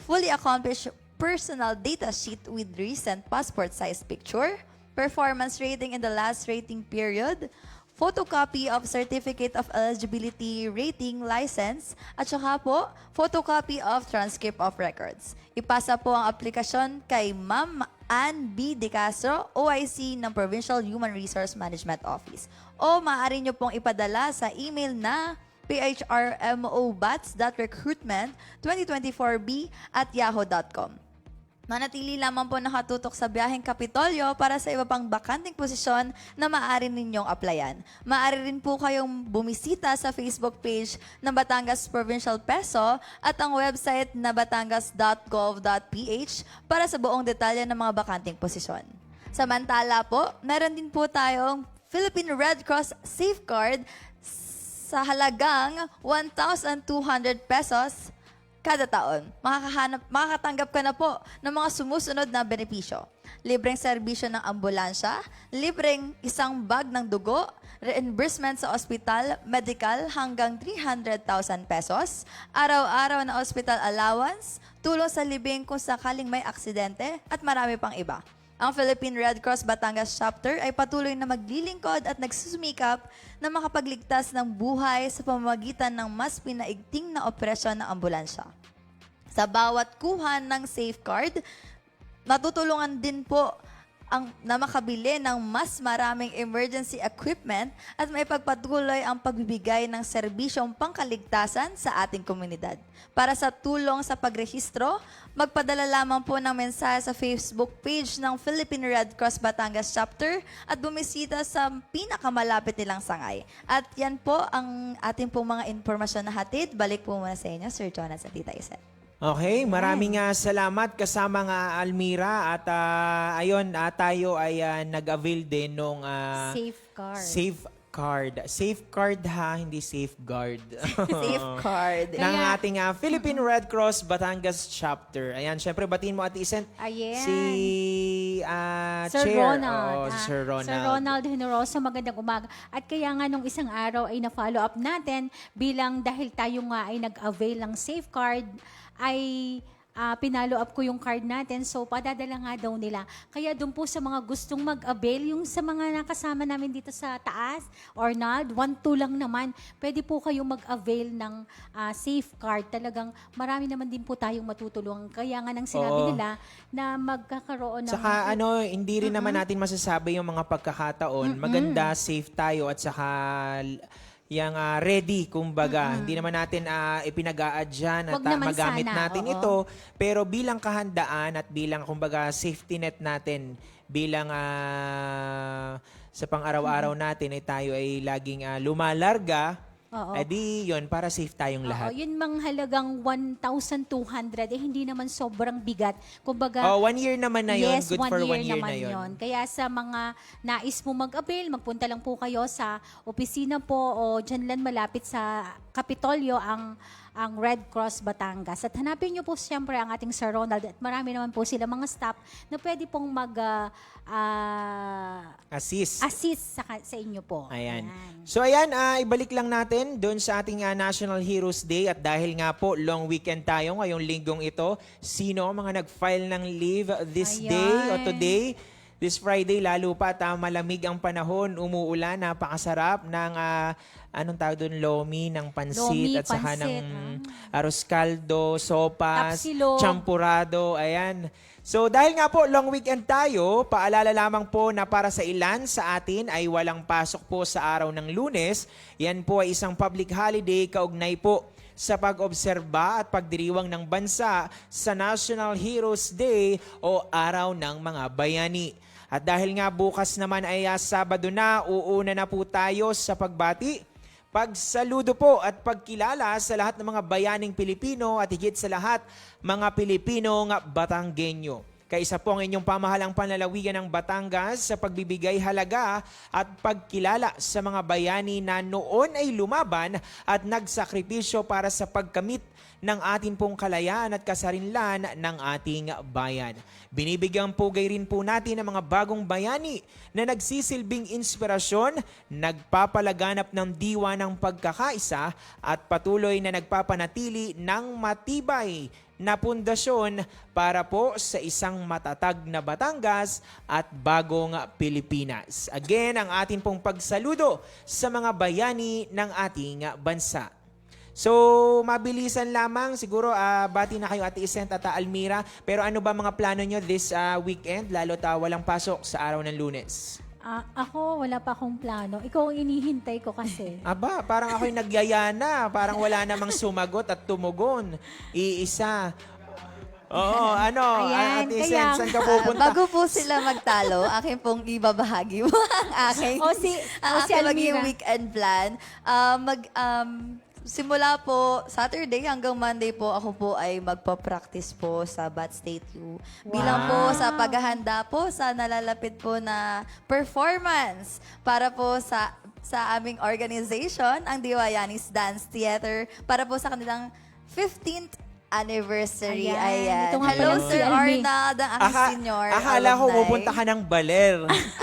fully accomplished personal data sheet with recent passport size picture, performance rating in the last rating period, photocopy of Certificate of Eligibility Rating License, at saka po, photocopy of Transcript of Records. Ipasa po ang aplikasyon kay Ma'am Ann B. De Castro, OIC ng Provincial Human Resource Management Office. O maaari nyo pong ipadala sa email na phrmobats.recruitment2024b@yahoo.com. Manatili lamang po nakatutok sa Biyaheng Kapitolyo para sa iba pang bakanting posisyon na maaari ninyong applyan. Maaari rin po kayong bumisita sa Facebook page ng Batangas Provincial Peso at ang website na batangas.gov.ph para sa buong detalye ng mga bakanting posisyon. Samantala po, meron din po tayong Philippine Red Cross Safeguard sa halagang 1,200 pesos kada taon. Makakatanggap ka na po ng mga sumusunod na benepisyo. Libreng serbisyo ng ambulansya, libreng isang bag ng dugo, reimbursement sa ospital, medical hanggang 300,000 pesos, araw-araw na hospital allowance, tulong sa libing kung sakaling may aksidente, at marami pang iba. Ang Philippine Red Cross Batangas Chapter ay patuloy na maglilingkod at nagsusumikap na makapagligtas ng buhay sa pamamagitan ng mas pinaigting na operasyon ng ambulansya. Sa bawat kuha ng safeguard, matutulungan din po na makabili ng mas maraming emergency equipment at may pagpatuloy ang pagbibigay ng serbisyong pangkaligtasan sa ating komunidad. Para sa tulong sa pagrehistro, magpadala lamang po ng mensahe sa Facebook page ng Philippine Red Cross Batangas Chapter at bumisita sa pinakamalapit nilang sangay. At yan po ang ating pong mga informasyon na hatid. Balik po muna sa inyo, Sir Jonas at Tita Iset. Okay, maraming salamat kasama nga Almira at ayun, tayo ay nag-avail din nung Safeguard ha, hindi safeguard. Safeguard. ng ating Philippine Red Cross Batangas Chapter. Ayan, syempre batiin mo Ate Isent si Sir Chair. Ronald. Sir Ronald. Sir Ronald Generoso, magandang umaga. At kaya nga nung isang araw ay na-follow up natin bilang dahil tayo nga ay nag-avail ng safeguard, ay pinalo up ko yung card natin. So, padadala nga daw nila. Kaya doon po sa mga gustong mag-avail, yung sa mga nakasama namin dito sa taas, Arnold, 1-2 lang naman, pwede po kayong mag-avail ng safeguard. Talagang marami naman din po tayong matutulungan. Kaya nga nang sinabi nila na magkakaroon ng... Saka hindi rin naman natin masasabi yung mga pagkakataon. Maganda, safe tayo at saka... yang ready, kumbaga. Hindi naman natin ipinag-a-adyan at magamit sana, natin ito. Pero bilang kahandaan at bilang, kumbaga, safety net natin, bilang sa pang-araw-araw natin ay tayo ay laging lumalarga, edi yun, para safe tayong lahat. Yun mang halagang 1,200, hindi naman sobrang bigat. Kumbaga, 1 year naman na yun. Yes, good for 1 year naman na yun. Kaya sa mga nais mo mag-avail, magpunta lang po kayo sa opisina po o dyan lang malapit sa Kapitolyo ang Red Cross Batangas. At hanapin niyo po siyempre ang ating Sir Ronald at marami naman po sila mga staff na pwede pong assist sa inyo po. Ayan. So ayan, ibalik lang natin doon sa ating National Heroes Day at dahil nga po long weekend tayo ngayong linggong ito, sino ang mga nag-file ng leave this day o today? This Friday, lalo pa at malamig ang panahon, umuulan, napakasarap ng anong tawag doon, lomi ng pansit at saka ng arroz caldo, sopas, champurado, ayan. So dahil nga po long weekend tayo, paalala lamang po na para sa ilan sa atin ay walang pasok po sa araw ng Lunes. Yan po ay isang public holiday kaugnay po sa pag-obserba at pagdiriwang ng bansa sa National Heroes Day o Araw ng Mga Bayani. At dahil nga bukas naman ay Sabado na, uuna na po tayo sa pagbati, pagsaludo po at pagkilala sa lahat ng mga bayaning Pilipino at higit sa lahat mga Pilipinong Batanggenyo. Kaisa po ang inyong pamahalang panlalawigan ng Batangas sa pagbibigay halaga at pagkilala sa mga bayani na noon ay lumaban at nagsakripisyo para sa pagkamit ng ating pong kalayaan at kasarinlan ng ating bayan. Binibigyang pugay rin po natin ang mga bagong bayani na nagsisilbing inspirasyon, nagpapalaganap ng diwa ng pagkakaisa at patuloy na nagpapanatili ng matibay na pundasyon para po sa isang matatag na Batangas at bagong Pilipinas. Again, ang atin pong pagsaludo sa mga bayani ng ating bansa. So, mabilisan lamang. Siguro, bati na kayo Ate Isent at Almira. Pero ano ba mga plano nyo this weekend? Lalo't walang pasok sa araw ng Lunes. Ako, wala pa akong plano. Ikaw ang inihintay ko kasi. Aba, parang ako'y nagyaya na. Parang wala namang sumagot at tumugon. Iisa. Oo, ano? Ayan, Ate Isent, saan ka pupunta? Bago po sila magtalo, akin pong ibabahagi mo ang aking, si aking maging Almira. weekend plan. Simula po Saturday hanggang Monday po, ako po ay magpa-practice po sa Bat State U. Bilang po sa paghahanda po sa nalalapit po na performance para po sa aming organization, ang Diwayanis Dance Theater, para po sa kanilang 15th anniversary. Ayan. Ito nga Hello, pala si Sir Almi. Arnold, ang aking senior Akala ko alumni. pupunta ka ng baler.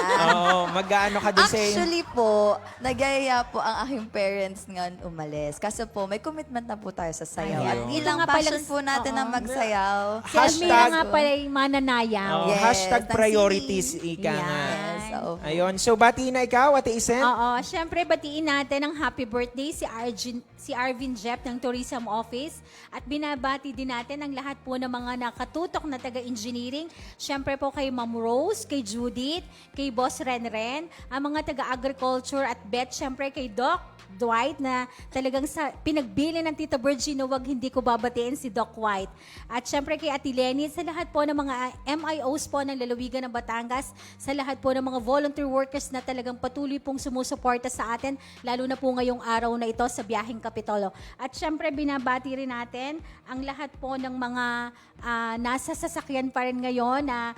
Oo, mag-ano ka dun sa... Actually po, nagyayaya po ang aking parents ngayon umalis. Kasi po, may commitment na po tayo sa sayaw. Ayun. At ilang Ito nga passion palang- po natin na magsayaw. Si Almira nga pala yung mananayaw. Oh, Yes, hashtag ng priorities, singing. ika nga. Yes, oo. Ayun. So, bati na ikaw, Ate Isent. Oo, syempre batiin natin ang happy birthday si Arvin Jeff ng Tourism Office at binabati din natin ang lahat po ng mga nakatutok na taga-engineering. Syempre po kay Ma'am Rose, kay Judith, kay Boss Renren, ang mga taga-agriculture at Beth, syempre kay Doc Dwight na talagang pinagbili ng Tita Virgie na wag hindi ko babatiin si Doc White. At syempre kay Ate Lenny, sa lahat po ng mga MIOs po ng lalawigan ng Batangas, sa lahat po ng mga volunteer workers na talagang patuloy pong sumusuporta sa atin, lalo na po ngayong araw na ito sa Biyaheng Kapitolyo. At syempre binabati rin natin ang lahat po ng mga nasa sasakyan pa rin ngayon na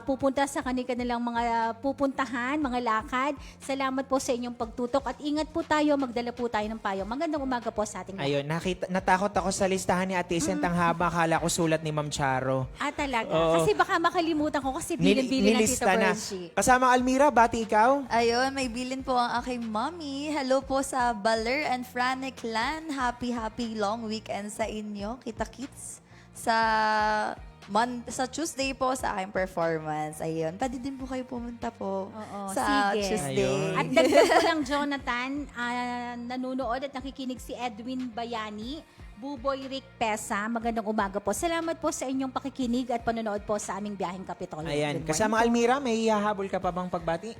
pupunta sa kanilang mga pupuntahan, mga lakad. Salamat po sa inyong pagtutok at ingat po tayo, magdala po tayo ng payong. Magandang umaga po sa ating lahat. Ayun, natakot ako sa listahan ni Ate Isent. Ang haba, akala ko sulat ni Ma'am Charo. Talaga? Oo. Kasi baka makalimutan ko kasi bilin-bilin na Tita Nilista na. Virgie. Kasama Almira, bati ikaw? Ayun, may bilin po ang aking mommy. Hello po sa Baler and Frane clan. Happy long weekend sa inyo. Kita-kits sa Tuesday po sa aking performance. Ayun. Pwede din po kayo pumunta po sa sige. Tuesday. Ayun. At dagdag ko lang, Jonathan, nanunood at nakikinig si Edwin Bayani, Buboy Rick Pesa. Magandang umaga po. Salamat po sa inyong pakikinig at panonood po sa aming Biyaheng Kapitolyo. Ayan. Good morning Kasama po. Almira, may hahabol ka pa bang pagbati?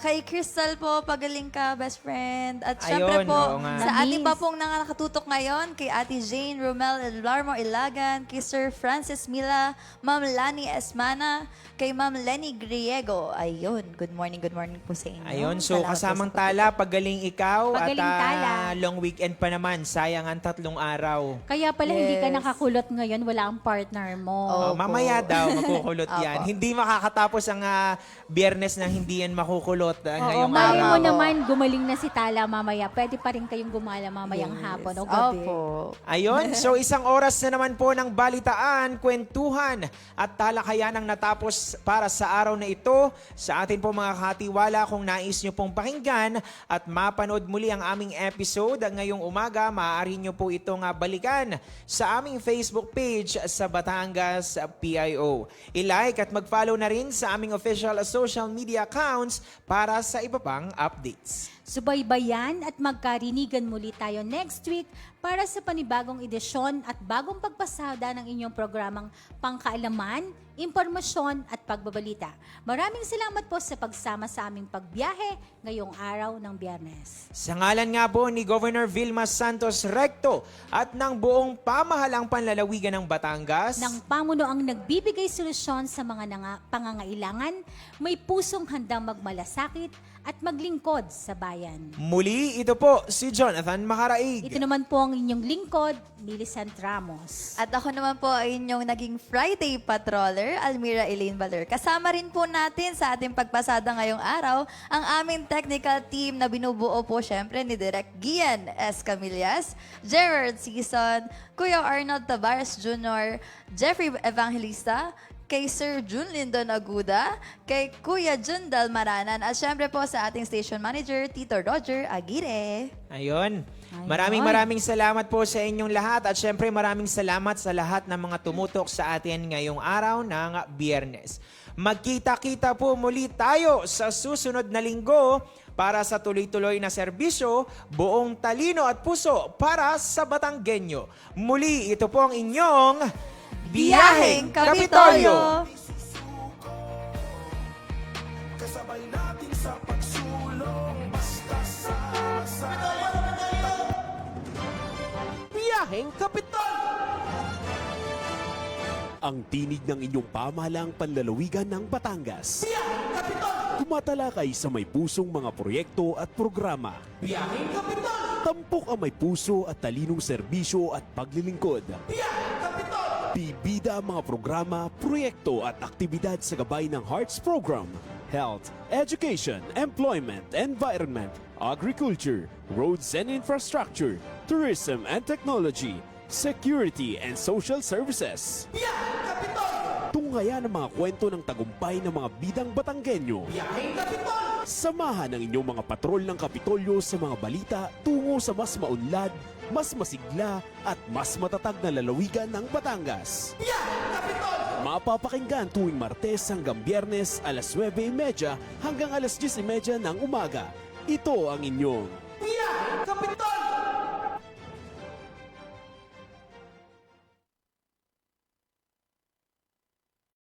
Kay Crystal po, pagaling ka, best friend. At Ayun, syempre po, oo nga. sa ating Miss. pa pong nakatutok ngayon, kay Ate Jane Romel Larmo Ilagan, kay Sir Francis Mila, Ma'am Lani Esmana, kay Ma'am Lenny Griego. Ayun, good morning po sa inyo. Ayun. So, Salamat po kasamang sa tala, pagaling ikaw. Pagaling at tala. long weekend pa naman. Sayang ang 3 araw. Kaya pala hindi ka Yes. nakakulot ngayon, wala ang partner mo. Oh, Opo. mamaya daw makukulot yan. Opo. Hindi makakatapos ang Biyernes na hindi yan makukulot Oo, ngayong mali araw. mo naman, gumaling na si Tala mamaya. Pwede pa rin kayong gumala mamayang hapon o gabi. Opo. Ayun, so 1 oras na naman po ng balitaan, kwentuhan at talakayan ang natapos para sa araw na ito. Sa atin po mga katiwala, kung nais nyo pong pakinggan at mapanood muli ang aming episode ngayong umaga, maaari nyo po itong balikan sa aming Facebook page sa Batangas PIO. I-like at mag-follow na rin sa aming official social media accounts para sa iba pang updates. Subaybayan at magkarinigan muli tayo next week para sa panibagong edisyon at bagong pagpasada ng inyong programang Pangkaalaman, Impormasyon at Pagbabalita. Maraming salamat po sa pagsama sa aming pagbiyahe ngayong araw ng Biyernes. Sa ngalan nga po ni Governor Vilma Santos Recto at ng buong pamahalang panlalawigan ng Batangas, Ng pamuno ang nagbibigay solusyon sa mga pangangailangan, may pusong handang magmalasakit at maglingkod sa bayan. muli ito po si Jonathan Macaraig. Ito naman po ang inyong lingkod, Millicent Ramos. At ako naman po ay inyong naging Friday Patroller, Almira Elaine Baler. Kasama rin po natin sa ating pagpasada ngayong araw ang aming technical team na binubuo po syempre ni Direk Gian S. Camillas, Gerard Season, Kuya Arnold Tabares Jr., Jeffrey Evangelista, kay Sir Jun Lindon Aguda, kay Kuya Jun Dalmaranan, at syempre po sa ating station manager, Tito Roger Aguirre. Ayun. Maraming salamat po sa inyong lahat at syempre maraming salamat sa lahat ng mga tumutok sa atin ngayong araw ng Biyernes. Magkita-kita po muli tayo sa susunod na linggo para sa tuloy-tuloy na serbisyo, buong talino at puso para sa Batanggenyo. Muli, ito po ang inyong Biyaheng Kapitolyo! Kasabay natin sa pagsulong, basta sa Biyaheng Kapitolyo! Ang tinig ng inyong pamahalaang panlalawigan ng Batangas. Biyaheng Kapitolyo! Tumatalakay sa may pusong mga proyekto at programa. Biyaheng Kapitolyo! Tampok ang may puso at talinong serbisyo at paglilingkod. Biyaheng Kapitolyo! Bibida ang mga programa, proyekto at aktibidad sa gabay ng Hearts Program, Health, Education, Employment, Environment, Agriculture, Roads and Infrastructure, Tourism and Technology, Security and Social Services. Biyaheng Kapitolyo! Tunghayan ang mga kwento ng tagumpay ng mga bidang Batanggenyo. Biyaheng Kapitolyo! Samahan ang inyong mga patrol ng Kapitolyo sa mga balita tungo sa mas maunlad, mas masigla at mas matatag na lalawigan ng Batangas. Biyaheng Kapitolyo! Mapapakinggan tuwing Martes hanggang Biyernes alas 9:30 hanggang alas 10:30 ng umaga. Ito ang inyong